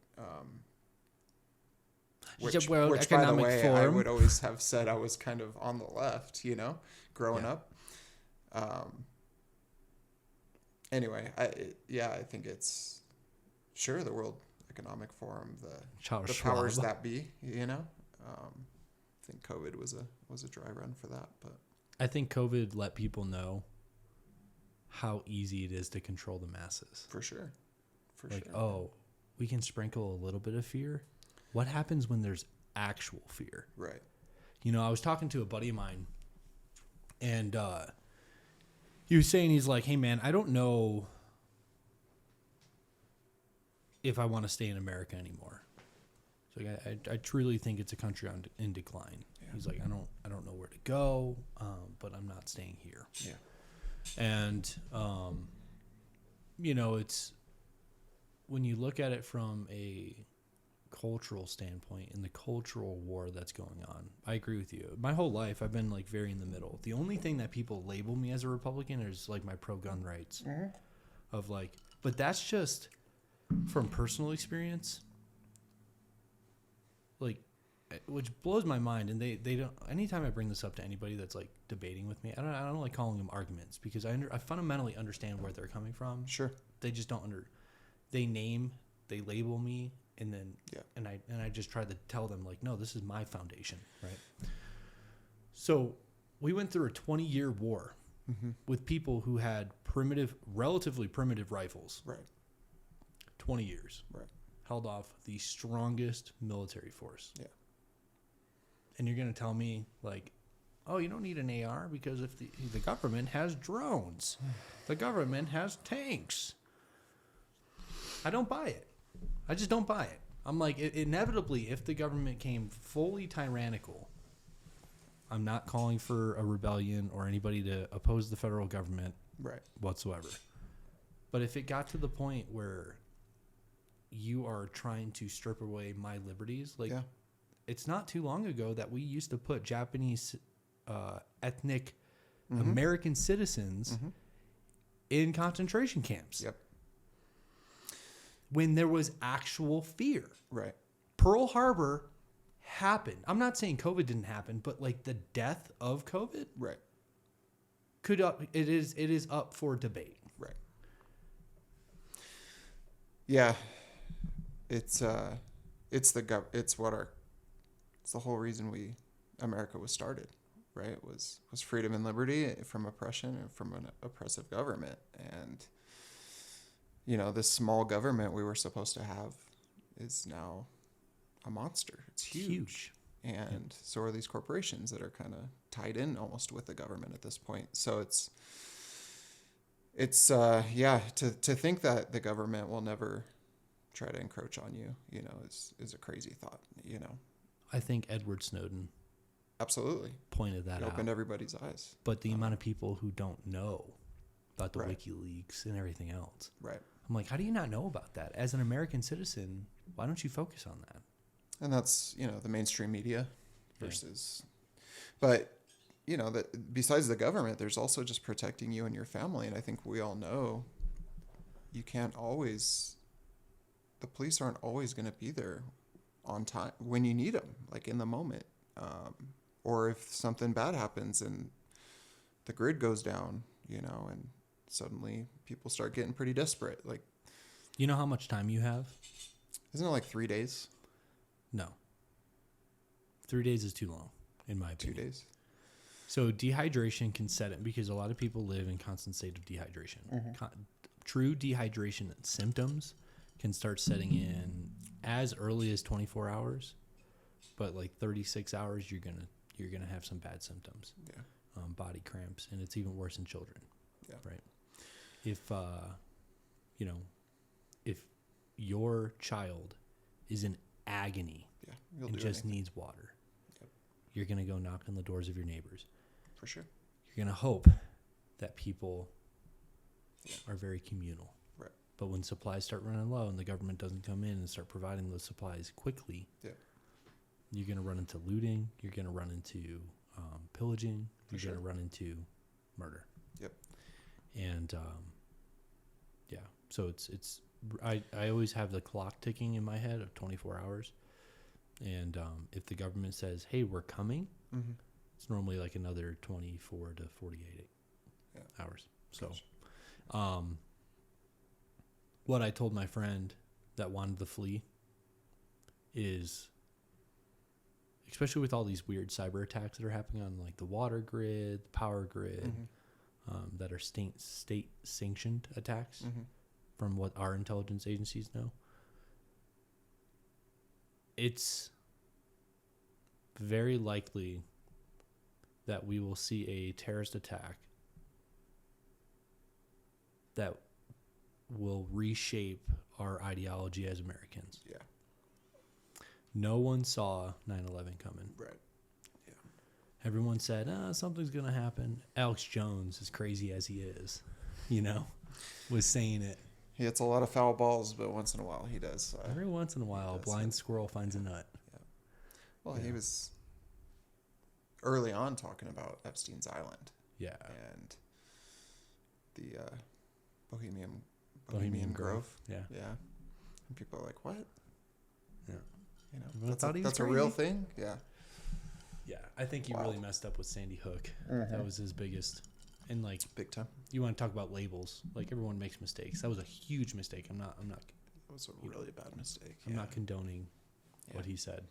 which by the way, I would always have said I was kind of on the left, growing up. Anyway, I think it's sure the World Economic Forum, the powers that be, I think COVID was a dry run for that, but I think COVID let people know how easy it is to control the masses. For sure. Oh, we can sprinkle a little bit of fear. What happens when there's actual fear? Right. You know, I was talking to a buddy of mine, and he was saying, he's like, hey, man, I don't know if I want to stay in America anymore. So I truly think it's a country in decline. Yeah. He's like, I don't know where to go, but I'm not staying here. Yeah. And, you know, it's when you look at it from a cultural standpoint and the cultural war that's going on, I agree with you. My whole life, I've been like very in the middle. The only thing that people label me as a Republican is like my pro-gun rights of like, but that's just from personal experience. Like, which blows my mind. And they don't, anytime I bring this up to anybody that's like debating with me, I don't like calling them arguments because I fundamentally understand where they're coming from. Sure. They just don't they label me. And then, and I just try to tell them like, no, this is my foundation, right? So we went through a 20-year war with people who had relatively primitive rifles. Right. 20 years. Right. Held off the strongest military force. Yeah. And you're going to tell me like, oh, you don't need an AR because if the government has drones, the government has tanks. I don't buy it. I just don't buy it. I'm like, inevitably, if the government came fully tyrannical, I'm not calling for a rebellion or anybody to oppose the federal government whatsoever. But if it got to the point where you are trying to strip away my liberties, like it's not too long ago that we used to put Japanese ethnic American citizens in concentration camps. Yep. When there was actual fear. Right. Pearl Harbor happened. I'm not saying COVID didn't happen, but like the death of COVID, right, it is up for debate. Right. Yeah. It's the whole reason America was started, right? Was freedom and liberty from oppression and from an oppressive government. And you know, this small government we were supposed to have is now a monster. It's huge. And so are these corporations that are kind of tied in almost with the government at this point. So to think that the government will never try to encroach on you, you know, is a crazy thought, you know. I think Edward Snowden absolutely pointed that out. Opened everybody's eyes. But the amount of people who don't know about the WikiLeaks and everything else. Right. I'm like, how do you not know about that? As an American citizen, why don't you focus on that? And that's, you know, the mainstream media versus, but, you know, that besides the government, there's also just protecting you and your family. And I think we all know you can't always, the police aren't always going to be there on time when you need them, like in the moment. Or if something bad happens and the grid goes down, you know, and suddenly people start getting pretty desperate. Like, you know how much time you have? Isn't it like 3 days? No. 3 days is too long, in my opinion. 2 days. So dehydration can set it because a lot of people live in constant state of dehydration. True dehydration symptoms can start setting in as early as 24 hours, but like 36 hours, you're gonna have some bad symptoms. Yeah. Body cramps, and it's even worse in children. Yeah. Right. If if your child is in agony and just needs water, you're going to go knock on the doors of your neighbors. For sure. You're going to hope that people are very communal. Right. But when supplies start running low and the government doesn't come in and start providing those supplies quickly, you're going to run into looting. You're going to run into pillaging. You're going to run into murder. Yep. And so it's I always have the clock ticking in my head of 24 hours. And if the government says, hey, we're coming, it's normally like another 24 to 48 hours. So what I told my friend that wanted to flee is, especially with all these weird cyber attacks that are happening on like the water grid, the power grid, that are state sanctioned attacks, Mm-hmm. from what our intelligence agencies know. It's very likely that we will see a terrorist attack that will reshape our ideology as Americans. Yeah. No one saw 9/11 coming. Right. Yeah. Everyone said, something's going to happen. Alex Jones, as crazy as he is, was saying it. He hits a lot of foul balls, but once in a while he does. Every once in a while, a blind squirrel finds a nut. Yeah. Well, he was early on talking about Epstein's Island. Yeah. And the Bohemian Grove. Yeah. Yeah. And people are like, what? Yeah. That's a real thing? Yeah. Yeah. I think he really messed up with Sandy Hook. Mm-hmm. That was his biggest. And big time. You want to talk about labels. Everyone makes mistakes. That was a huge mistake. I'm not It was a really bad mistake. I'm not condoning what he said.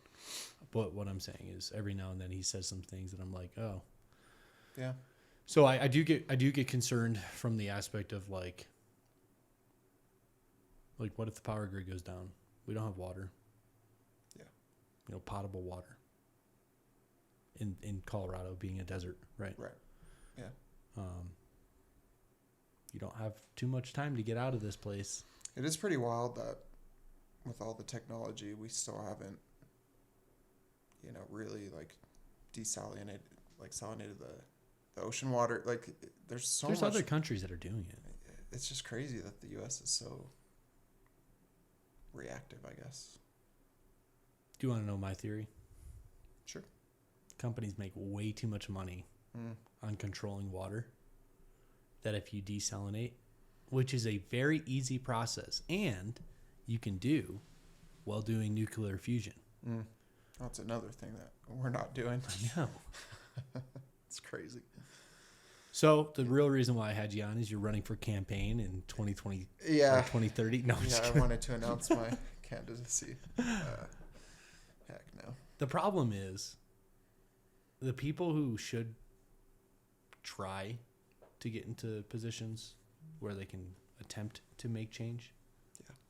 But what I'm saying is every now and then he says some things that I'm like, oh. Yeah. So I do get concerned from the aspect of what if the power grid goes down? We don't have water. Yeah. Potable water. In Colorado being a desert, right? Right. Yeah. You don't have too much time to get out of this place. It is pretty wild that with all the technology, we still haven't, really desalinated, salinated the ocean water. There's much. Other countries that are doing it. It's just crazy that the U.S. is so reactive, I guess. Do you want to know my theory? Sure. Companies make way too much money on controlling water, that if you desalinate, which is a very easy process, and you can do while doing nuclear fusion. That's another thing that we're not doing. I know. It's crazy. So the real reason why I had you on is you're running for campaign in 2020 or 2030. No, I wanted to announce my candidacy. Heck no. The problem is the people who should try to get into positions where they can attempt to make change,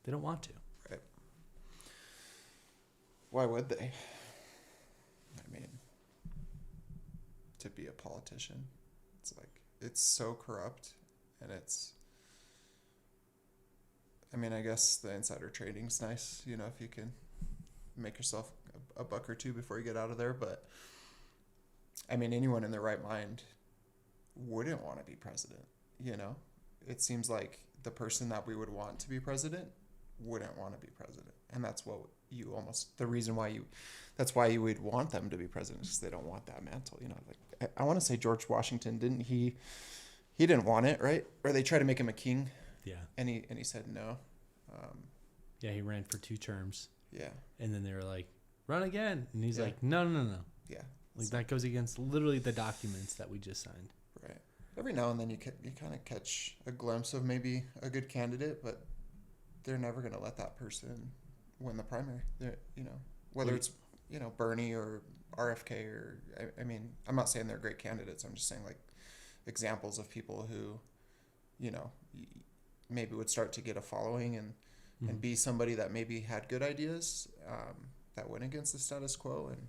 they don't want to. Right. Why would they? I mean, to be a politician, it's so corrupt, and I guess the insider trading's nice, if you can make yourself a buck or two before you get out of there, but anyone in their right mind wouldn't want to be president, It seems like the person that we would want to be president wouldn't want to be president. And that's what that's why you would want them to be president, because they don't want that mantle, I want to say George Washington, he didn't want it, right? Or they tried to make him a king. Yeah. And he said no. He ran for 2 terms. Yeah. And then they were like, run again. And he's like, no. Yeah. That goes against literally the documents that we just signed. Right. Every now and then you kind of catch a glimpse of maybe a good candidate, but they're never going to let that person win the primary. Whether it's, Bernie or RFK or, I'm not saying they're great candidates. I'm just saying examples of people who, maybe would start to get a following and be somebody that maybe had good ideas that went against the status quo, and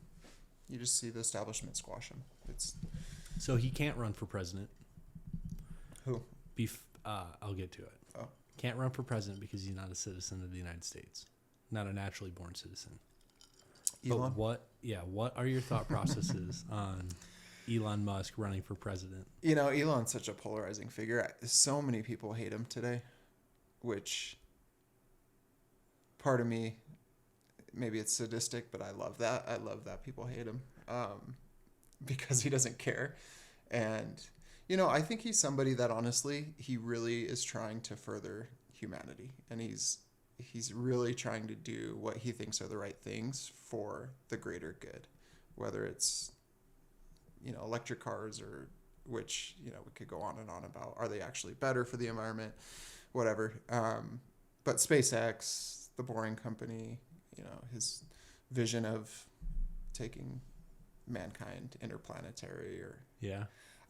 you just see the establishment squash him. So he can't run for president. Who? I'll get to it. Oh. Can't run for president because he's not a citizen of the United States, not a naturally born citizen. Elon? But what are your thought processes on Elon Musk running for president? Elon's such a polarizing figure. So many people hate him today, which part of me, maybe it's sadistic, but I love that. I love that people hate him because he doesn't care. And, I think he's somebody that honestly, he really is trying to further humanity. And he's really trying to do what he thinks are the right things for the greater good, whether it's, electric cars or which, we could go on and on about, are they actually better for the environment, whatever. But SpaceX, the Boring Company, his vision of taking mankind interplanetary, or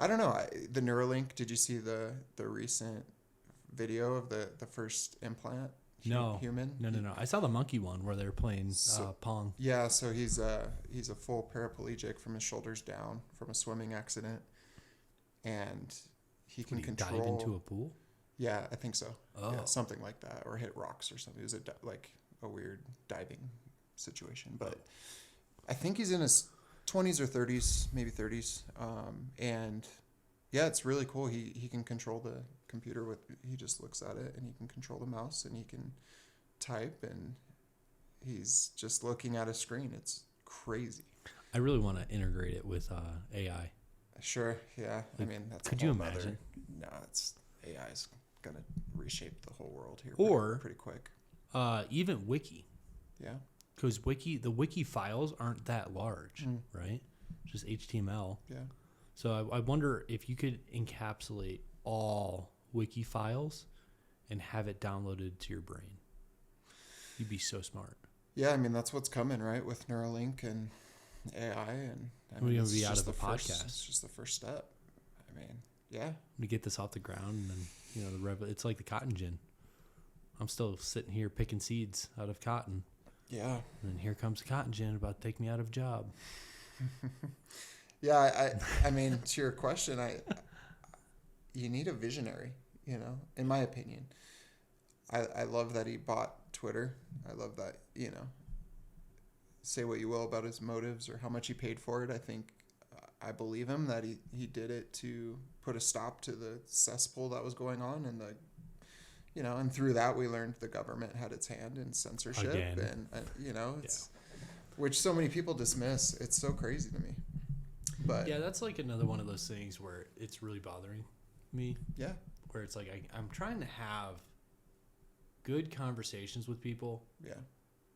I don't know. The Neuralink, did you see the recent video of the first implant? No. Human? No. I saw the monkey one where they're playing Pong. Yeah, so he's a full paraplegic from his shoulders down from a swimming accident. And he can control... dive into a pool? Yeah, I think so. Oh. Yeah, something like that. Or hit rocks or something. It was a weird diving situation. But I think he's in his 20s or 30s, maybe 30s. And yeah, it's really cool. He can control the computer he just looks at it, and he can control the mouse, and he can type, and he's just looking at a screen. It's crazy. I really want to integrate it with AI. Sure, yeah. Like, I mean, that's could you imagine? No, AI's gonna reshape the whole world here pretty quick. Even Wiki. Yeah. Because the Wiki files aren't that large, right? Just HTML. Yeah. So I wonder if you could encapsulate all Wiki files and have it downloaded to your brain. You'd be so smart. Yeah, I mean, that's what's coming, right? With Neuralink and AI, and we're going to be out of the podcast. It's just the first step. I mean, yeah. We get this off the ground, and then, it's like the cotton gin. I'm still sitting here picking seeds out of cotton. Yeah. And here comes the cotton gin about to take me out of a job. Yeah, I mean, to your question, you need a visionary, in my opinion. I love that he bought Twitter. I love that, say what you will about his motives or how much he paid for it. I think I believe him that he did it to put a stop to the cesspool that was going on, and and through that we learned the government had its hand in censorship. Again. And which so many people dismiss. It's so crazy to me. But yeah, that's like another one of those things where it's really bothering me. Yeah. Where it's like I'm trying to have good conversations with people. Yeah.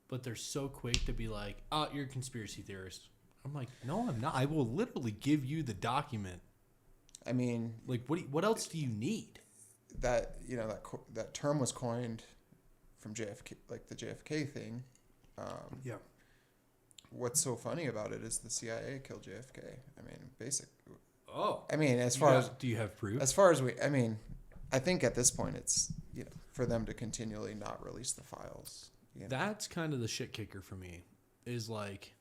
But they're so quick to be like, "Oh, you're a conspiracy theorist." I'm like, "No, I'm not. I will literally give you the document." I mean, like, what else do you need? That that term was coined from JFK, like the JFK thing. Yeah. What's so funny about it is the CIA killed JFK. I mean, Oh. I mean, do you have proof? As far as I think at this point it's for them to continually not release the files. That's kind of the shit kicker for me. Is like,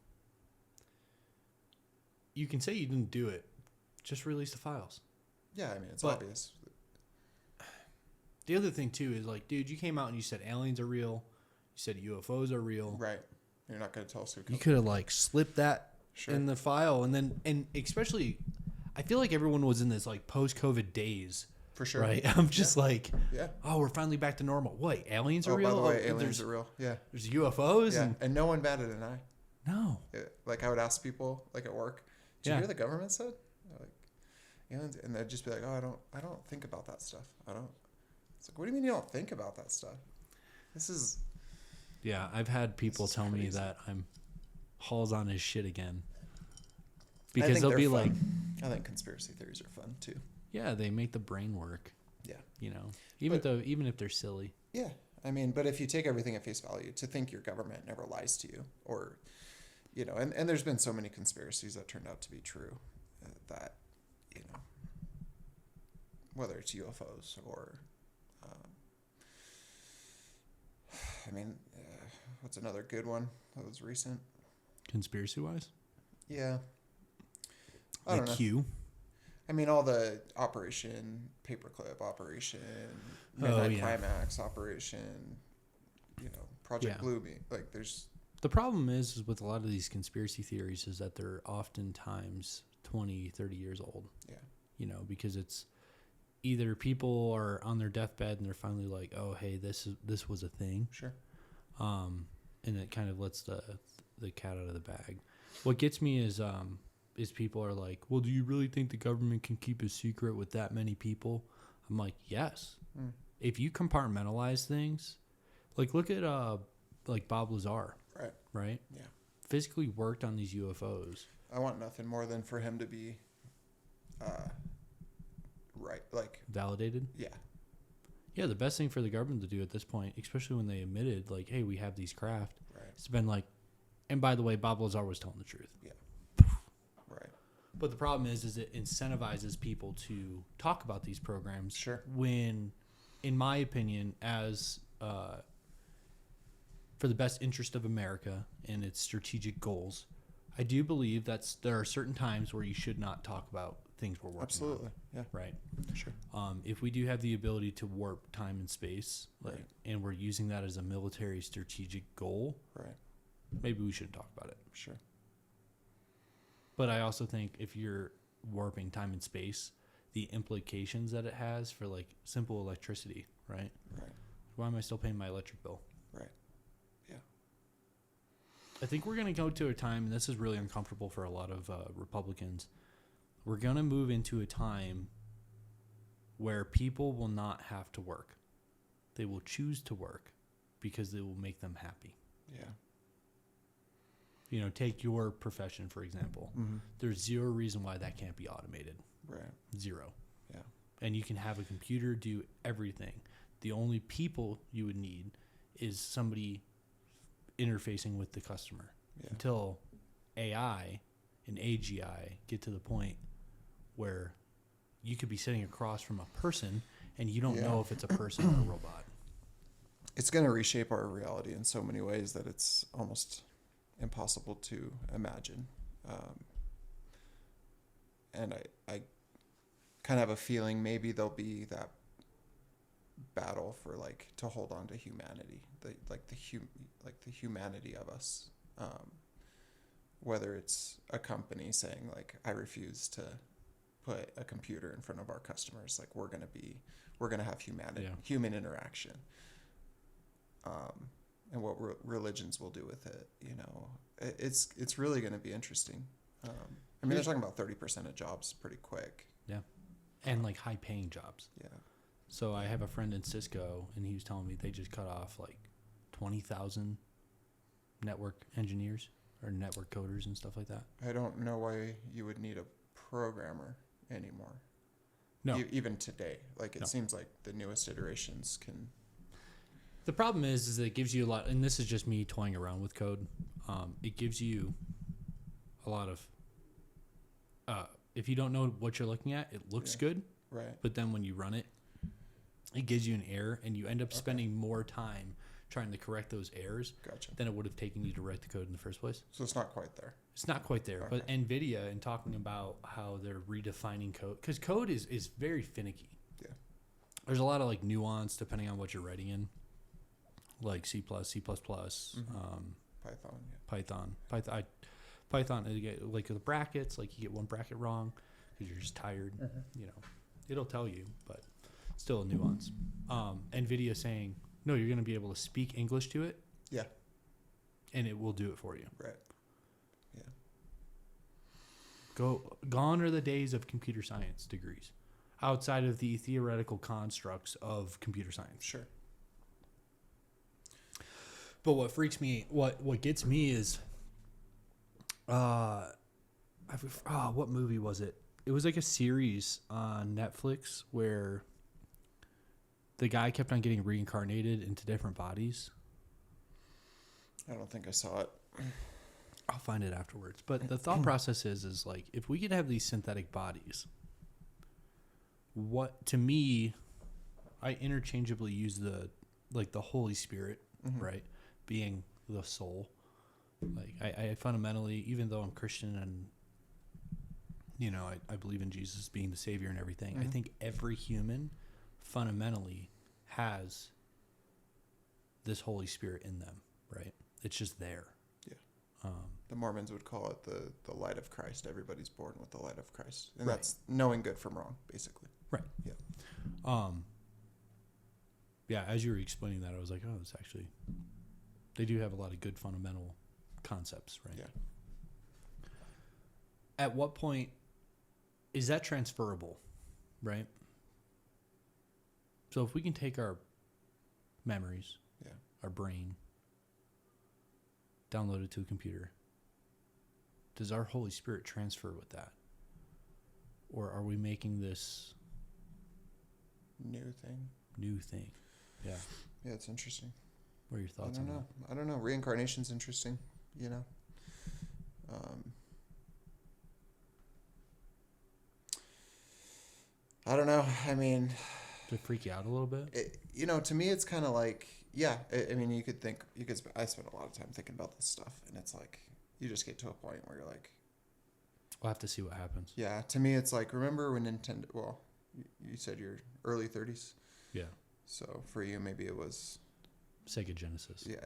you can say you didn't do it, just release the files. Yeah, I mean, it's obvious. The other thing too is like, dude, you came out and you said aliens are real. You said UFOs are real. Right. You're not going to tell us who killed You could have like slipped that in the file, and especially, I feel like everyone was in this like post-COVID days. For sure. Right. I'm just oh, we're finally back to normal. Wait, aliens are real? By the way, aliens are real. Yeah. There's UFOs. Yeah. And no one batted an eye. No. Like I would ask people like at work, did you hear the government said? Like, aliens, and they'd just be like, oh, I don't think about that stuff. It's like, what do you mean you don't think about that stuff? This is... Yeah, I've had people tell me that I'm Hall's on his shit again. Because they'll be like... I think conspiracy theories are fun, too. Yeah, they make the brain work. Yeah. Even if they're silly. Yeah. I mean, but if you take everything at face value, to think your government never lies to you, or, and there's been so many conspiracies that turned out to be true that, whether it's UFOs or... I mean, what's another good one that was recent? Conspiracy-wise? Yeah. I don't know. Q? I mean, all the Operation Paperclip, Operation Midnight Climax, Operation, Project Bluebeam. Like, there's... The problem is with a lot of these conspiracy theories is that they're oftentimes 20, 30 years old. Yeah. Because it's... Either people are on their deathbed and they're finally like, oh, hey, this was a thing. Sure. And it kind of lets the cat out of the bag. What gets me is people are like, well, do you really think the government can keep a secret with that many people? I'm like, yes. If you compartmentalize things, like look at like Bob Lazar. Right? Yeah. Physically worked on these UFOs. I want nothing more than for him to be validated. Yeah, the best thing for the government to do at this point, especially when they admitted like, hey, we have these craft, it's been like, and by the way, Bob Lazar was telling the truth. Right. But the problem is it incentivizes people to talk about these programs. Sure. When, in my opinion, as for the best interest of America and its strategic goals, I do believe there are certain times where you should not talk about things we're working Absolutely. on. Yeah. Right. Sure. If we do have the ability to warp time and space, Right. and we're using that as a military strategic goal, Right. maybe we shouldn't talk about it. Sure. But I also think if you're warping time and space, the implications that it has for like simple electricity, right? Right. Why am I still paying my electric bill? Right. Yeah. I think we're going to go to a time, and this is really uncomfortable for a lot of Republicans. We're going to move into a time where people will not have to work. They will choose to work because it will make them happy. Yeah. You know, take your profession, for example. Mm-hmm. There's zero reason why that can't be automated. Right. Zero. Yeah. And you can have a computer do everything. The only people you would need is somebody interfacing with the customer. Yeah. Until AI and AGI get to the point where you could be sitting across from a person and you don't know if it's a person or a robot. It's going to reshape our reality in so many ways that it's almost impossible to imagine. And I kind of have a feeling maybe there'll be that battle for like to hold on to humanity, the humanity of us. Whether it's a company saying like, I refuse to put a computer in front of our customers, like we're gonna have humanity, human interaction. And what religions will do with it, you know, it's really going to be interesting. I mean, they're talking about 30% of jobs pretty quick. Yeah. And like high paying jobs. Yeah. So I have a friend in Cisco, and he was telling me they just cut off like 20,000 network engineers or network coders and stuff like that. I don't know why you would need a programmer anymore. No. Even today. Like, it seems like the newest iterations can... The problem is that it gives you a lot, and this is just me toying around with code. It gives you a lot of, if you don't know what you're looking at, it looks good. Right. But then when you run it, it gives you an error, and you end up spending more time trying to correct those errors than it would have taken you to write the code in the first place. So it's not quite there. It's not quite there. Okay. But NVIDIA, and talking about how they're redefining code, because code is very finicky. Yeah. There's a lot of like nuance depending on what you're writing in. Like C++, C++, Python. Python, like the brackets, like you get one bracket wrong because you're just tired. You know, it'll tell you, but still a nuance. NVIDIA saying, no, you're going to be able to speak English to it. Yeah. And it will do it for you. Right. Yeah. Gone are the days of computer science degrees outside of the theoretical constructs of computer science. Sure. But what freaks me, what gets me is, what movie was it? It was like a series on Netflix where the guy kept on getting reincarnated into different bodies. I don't think I saw it. I'll find it afterwards. But the thought process is like, if we could have these synthetic bodies, to me, I interchangeably use the Holy Spirit, right? Being the soul. Like I fundamentally, even though I'm Christian and, you know, I believe in Jesus being the Savior and everything, I think every human fundamentally has this Holy Spirit in them, right? It's just there. Yeah. The Mormons would call it the light of Christ. Everybody's born with the light of Christ. And Right. that's knowing good from wrong, basically. Right. Yeah. Yeah, as you were explaining that, I was like, oh, it's actually, they do have a lot of good fundamental concepts, right? Yeah. At what point is that transferable, right? So if we can take our memories, our brain, download it to a computer, does our Holy Spirit transfer with that? Or are we making this new thing? Yeah. Yeah, it's interesting. What are your thoughts on that? I don't know. Reincarnation's interesting, you know. I don't know. I mean, Does it freak you out a little bit? to me, it's kind of like, yeah. I mean, I spend a lot of time thinking about this stuff, and it's like you just get to a point where you're like, We'll have to see what happens. yeah. To me, it's like, remember when Nintendo? Well, you said your early 30s. Yeah. So for you, maybe it was Sega Genesis. Yeah.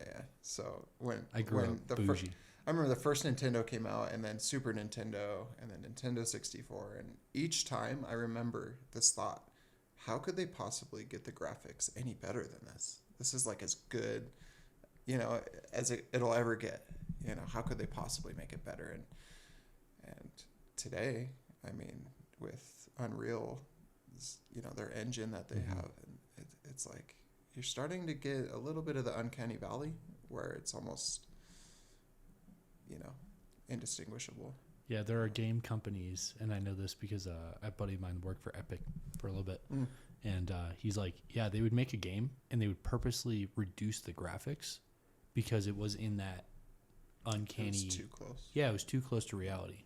So when I grew up bougie. I remember the first Nintendo came out, and then Super Nintendo, and then Nintendo 64, and each time I remember this thought: how could they possibly get the graphics any better than this? This is like as good, as it'll ever get. How could they possibly make it better? And today, I mean, with Unreal, their engine that they have, and it's like you're starting to get a little bit of the uncanny valley where it's almost, indistinguishable. Yeah, there are game companies, and I know this because a buddy of mine worked for Epic for a little bit, and he's like, yeah, they would make a game, and they would purposely reduce the graphics because it was in that uncanny. It was too close. Yeah, it was too close to reality.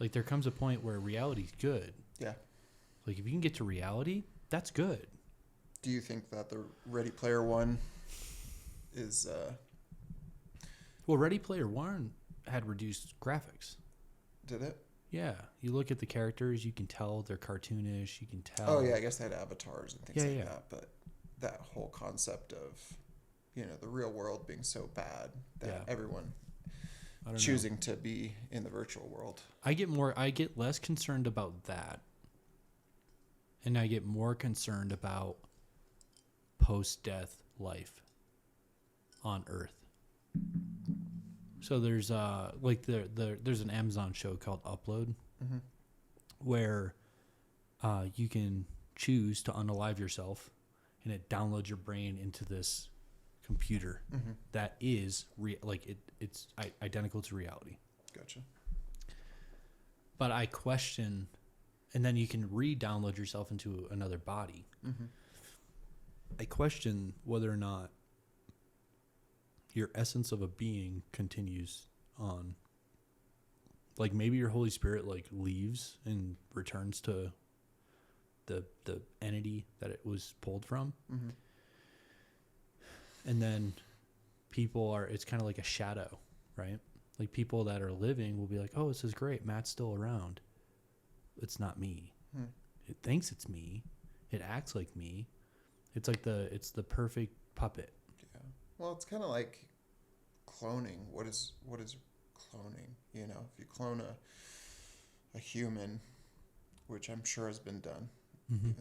Like, there comes a point where reality's good. Yeah. Like, if you can get to reality, that's good. Do you think that the Ready Player One is... Well, Ready Player One had reduced graphics. Did it? Yeah. You look at the characters, you can tell they're cartoonish. You can tell. Oh, yeah, I guess they had avatars and things like that. But that whole concept of, the real world being so bad that everyone choosing to be in the virtual world. I get less concerned about that. And I get more concerned about post-death life on Earth. So there's there's an Amazon show called Upload, where you can choose to unalive yourself, and it downloads your brain into this computer that is it's identical to reality. Gotcha. But I question, and then you can re-download yourself into another body. I question whether or not your essence of a being continues on. Like, maybe your Holy Spirit leaves and returns to the entity that it was pulled from. And then it's kind of like a shadow, right? Like, people that are living will be like, oh, this is great, Matt's still around. It's not me. It thinks it's me. It acts like me. It's like it's the perfect puppet. Yeah. Well, it's kind of like cloning. What is cloning? If you clone a human, which I'm sure has been done, even,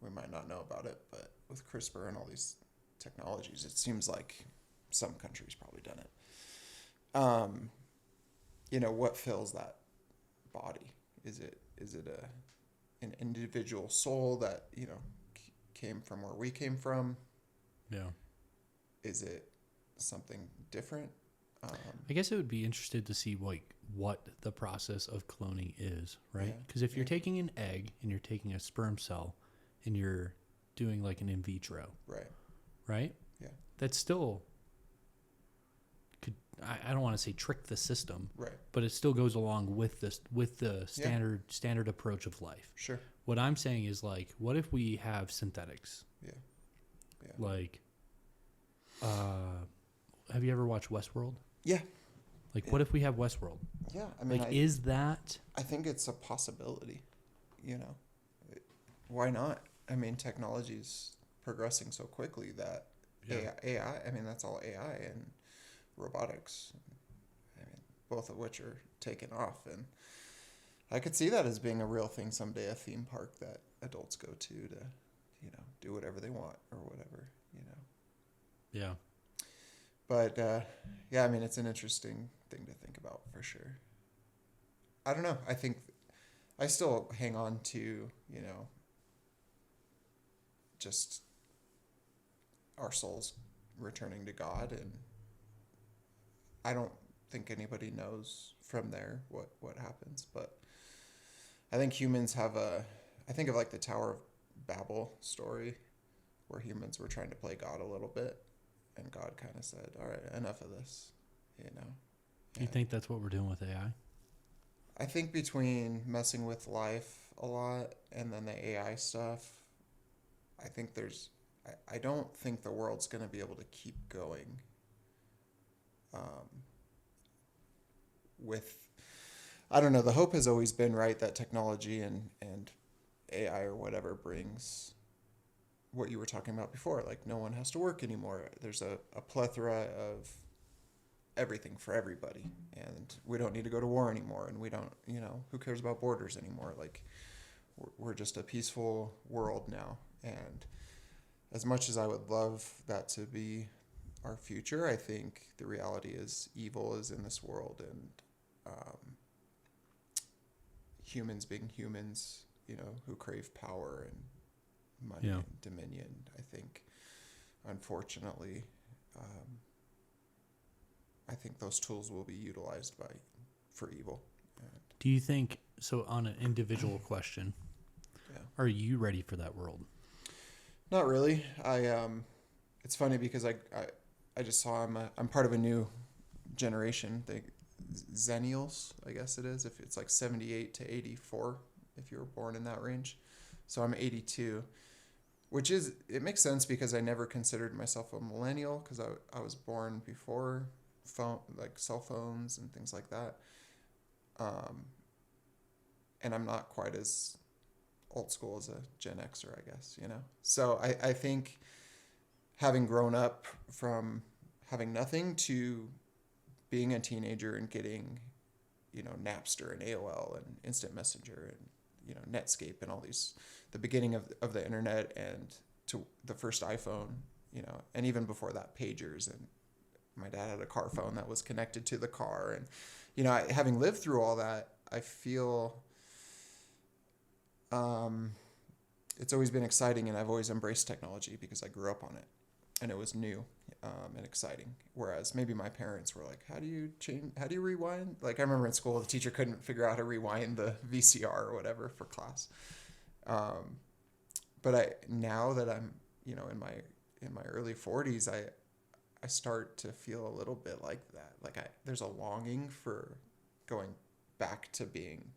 we might not know about it, but with CRISPR and all these technologies, it seems like some countries probably done it. What fills that body? Is it an individual soul that came from where we came from? Yeah. Is it something different? I guess I would be interested to see what the process of cloning is, right? Because if you're taking an egg and you're taking a sperm cell and you're doing like an in vitro, right? Yeah. That's still I don't want to say trick the system, right? But it still goes along with the standard approach of life. Sure. What I'm saying is, what if we have synthetics? Yeah. Have you ever watched Westworld? Yeah. What if we have Westworld? Yeah. I mean, is that? I think it's a possibility. Why not? I mean, technology's progressing so quickly that AI. I mean, that's all AI and robotics. I mean, both of which are taking off, and I could see that as being a real thing someday. A theme park that adults go to do whatever they want or whatever. Yeah. But I mean, it's an interesting thing to think about for sure. I don't know. I think I still hang on to just our souls returning to God, and I don't think anybody knows from there what happens, but I think humans have I think of the Tower of Babel story where humans were trying to play God a little bit, and God kind of said, all right, enough of this, Do you think that's what we're doing with AI? I think between messing with life a lot, and then the AI stuff. I don't think the world's going to be able to keep going with, I don't know, the hope has always been, right, that technology and AI or whatever brings what you were talking about before, like no one has to work anymore. There's a plethora of everything for everybody, and we don't need to go to war anymore, and we don't, who cares about borders anymore? Like, we're just a peaceful world now. And as much as I would love that to be our future, I think the reality is evil is in this world, and humans being humans, who crave power and money and dominion, I think, unfortunately, I think those tools will be utilized for evil. Do you think, so on an individual question, are you ready for that world? Not really. It's funny because I just saw I'm part of a new generation. The Zennials, I guess it is. If it's like 78 to 84, if you were born in that range. So I'm 82, which it makes sense because I never considered myself a millennial because I was born before cell phones and things like that. And I'm not quite as old school as a Gen Xer, I guess, So I think having grown up from having nothing to being a teenager and getting, Napster and AOL and Instant Messenger and, Netscape and all these, the beginning of the internet and to the first iPhone, and even before that, pagers, and my dad had a car phone that was connected to the car. And, having lived through all that, I feel it's always been exciting, and I've always embraced technology because I grew up on it and it was new and exciting. Whereas maybe my parents were like, how do you rewind? Like, I remember in school, the teacher couldn't figure out how to rewind the VCR or whatever for class. But now that I'm, in my early 40s, I start to feel a little bit like that. Like there's a longing for going back to being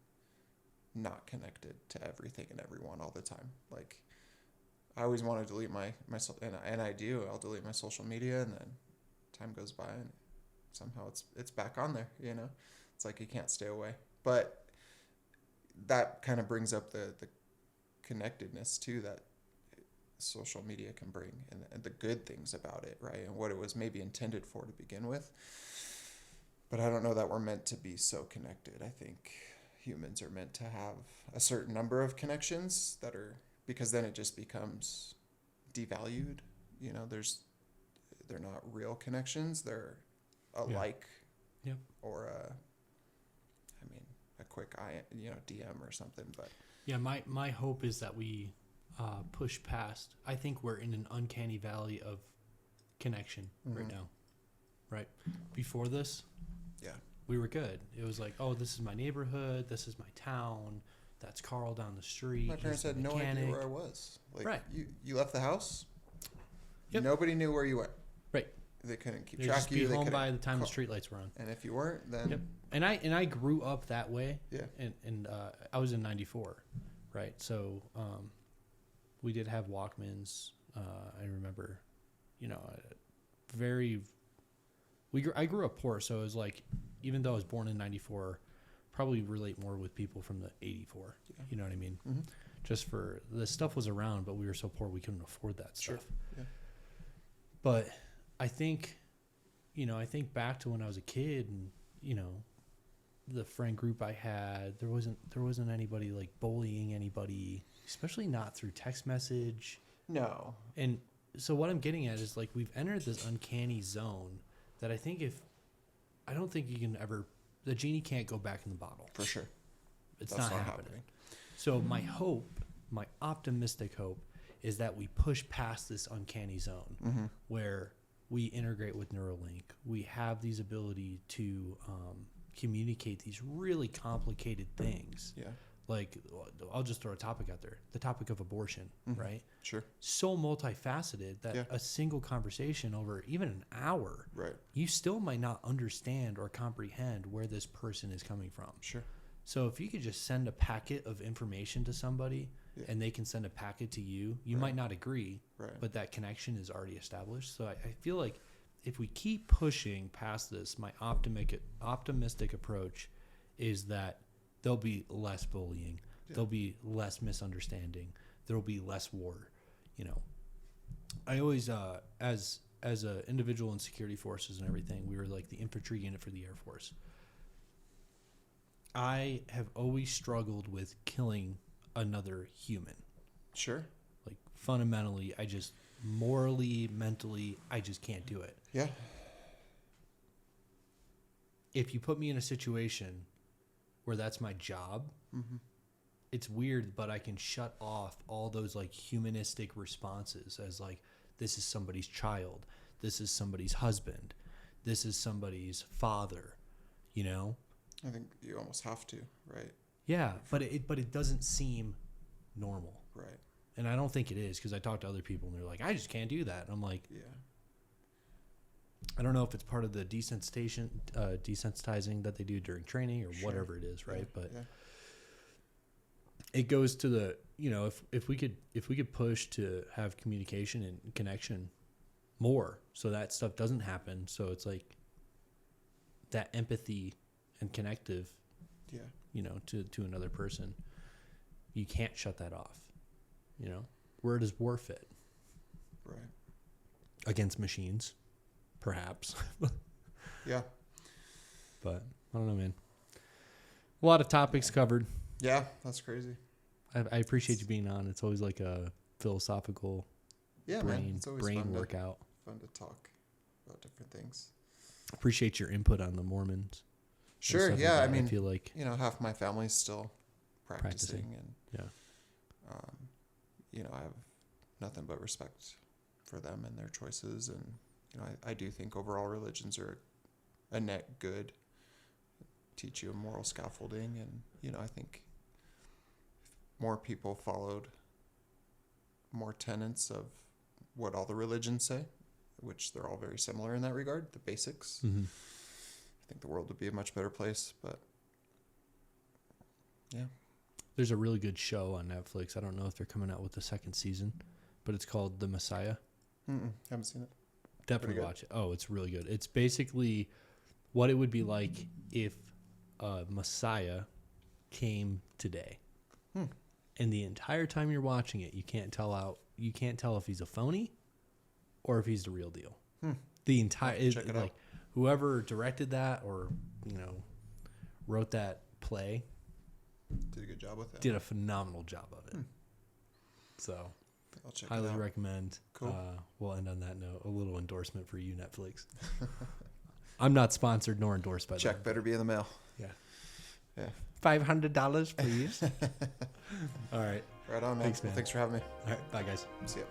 not connected to everything and everyone all the time. Like, I always want to delete my and I do. I'll delete my social media, and then time goes by and somehow it's back on there. It's like you can't stay away. But that kind of brings up the connectedness too that social media can bring, and the good things about it, right? And what it was maybe intended for to begin with. But I don't know that we're meant to be so connected. I think humans are meant to have a certain number of connections because then it just becomes devalued. They're not real connections. They're a like, or a quick DM or something. But yeah, my hope is that we push past. I think we're in an uncanny valley of connection right now, right? Before this, we were good. It was like, oh, this is my neighborhood, this is my town, that's Carl down the street. My parents had no idea where I was. Like, right. You left the house. Yep. Nobody knew where you went. Right. They couldn't keep They'd track just of you. be home by the time the streetlights were on. And if you weren't, then yep. And I grew up that way. Yeah. And I was in '94, right? So we did have Walkmans. I remember, I grew up poor, so it was like, even though I was born in '94, probably relate more with people from the '84. Yeah. You know what I mean? Mm-hmm. Just for the stuff was around, but we were so poor we couldn't afford that stuff. Sure. Yeah. But I think back to when I was a kid, and the friend group I had, there wasn't anybody like bullying anybody, especially not through text message. No. And so what I'm getting at is, like, we've entered this uncanny zone that I don't think you can ever, the genie can't go back in the bottle. For sure. It's not happening. So my optimistic hope is that we push past this uncanny zone where we integrate with Neurolink. We have these ability to communicate these really complicated things. Yeah. Like, I'll just throw a topic out there. The topic of abortion, right? Sure. So multifaceted that a single conversation over even an hour, right, you still might not understand or comprehend where this person is coming from. Sure. So if you could just send a packet of information to somebody and they can send a packet to you, you might not agree, but that connection is already established. So I feel like if we keep pushing past this, my optimistic approach is that there'll be less bullying. Yeah. There'll be less misunderstanding. There'll be less war. You know, I always, as an individual in security forces and everything, we were like the infantry unit for the Air Force. I have always struggled with killing another human. Sure. Like fundamentally, I just morally, mentally, I just can't do it. Yeah. If you put me in a situation where that's my job, it's weird, but I can shut off all those like humanistic responses as like, this is somebody's child. This is somebody's husband. This is somebody's father, you know? I think you almost have to, right? Yeah, but it doesn't seem normal. Right. And I don't think it is, because I talk to other people and they're like, I just can't do that. And I'm like, yeah. I don't know if it's part of the desensitizing that they do during training or whatever it is, right? But it goes to the, you know, if we could push to have communication and connection more so that stuff doesn't happen. So it's like that empathy and connective, you know, to another person. You can't shut that off, you know? Where does war fit? Right. Against machines, perhaps. Yeah. But I don't know, man. A lot of topics covered. Yeah, that's crazy. I appreciate you being on. It's always like a philosophical brain workout. Fun to talk about different things. Appreciate your input on the Mormons. Sure, yeah. Like I mean, I feel like, you know, half my family's still practicing. And you know, I have nothing but respect for them and their choices. And, you know, I do think overall religions are a net good, teach you a moral scaffolding. And, you know, I think if more people followed more tenets of what all the religions say, which they're all very similar in that regard, the basics, I think the world would be a much better place. But yeah. There's a really good show on Netflix. I don't know if they're coming out with the second season, but it's called The Messiah. Haven't seen it. Definitely watch it. Oh, it's really good. It's basically what it would be like if a Messiah came today. And the entire time you're watching it, you can't tell if he's a phony or if he's the real deal. The entire check it out. Whoever directed that or, you know, wrote that play Did a good job with it. did a phenomenal job of it. So I'll check highly it out. recommend. Cool. We'll end on that note. A little endorsement for you, Netflix. I'm not sponsored nor endorsed by them. Check better be in the mail. Yeah. Yeah. $500, please. All right. Right on, man. Thanks, man. Well, thanks for having me. All right. Bye, guys. See ya.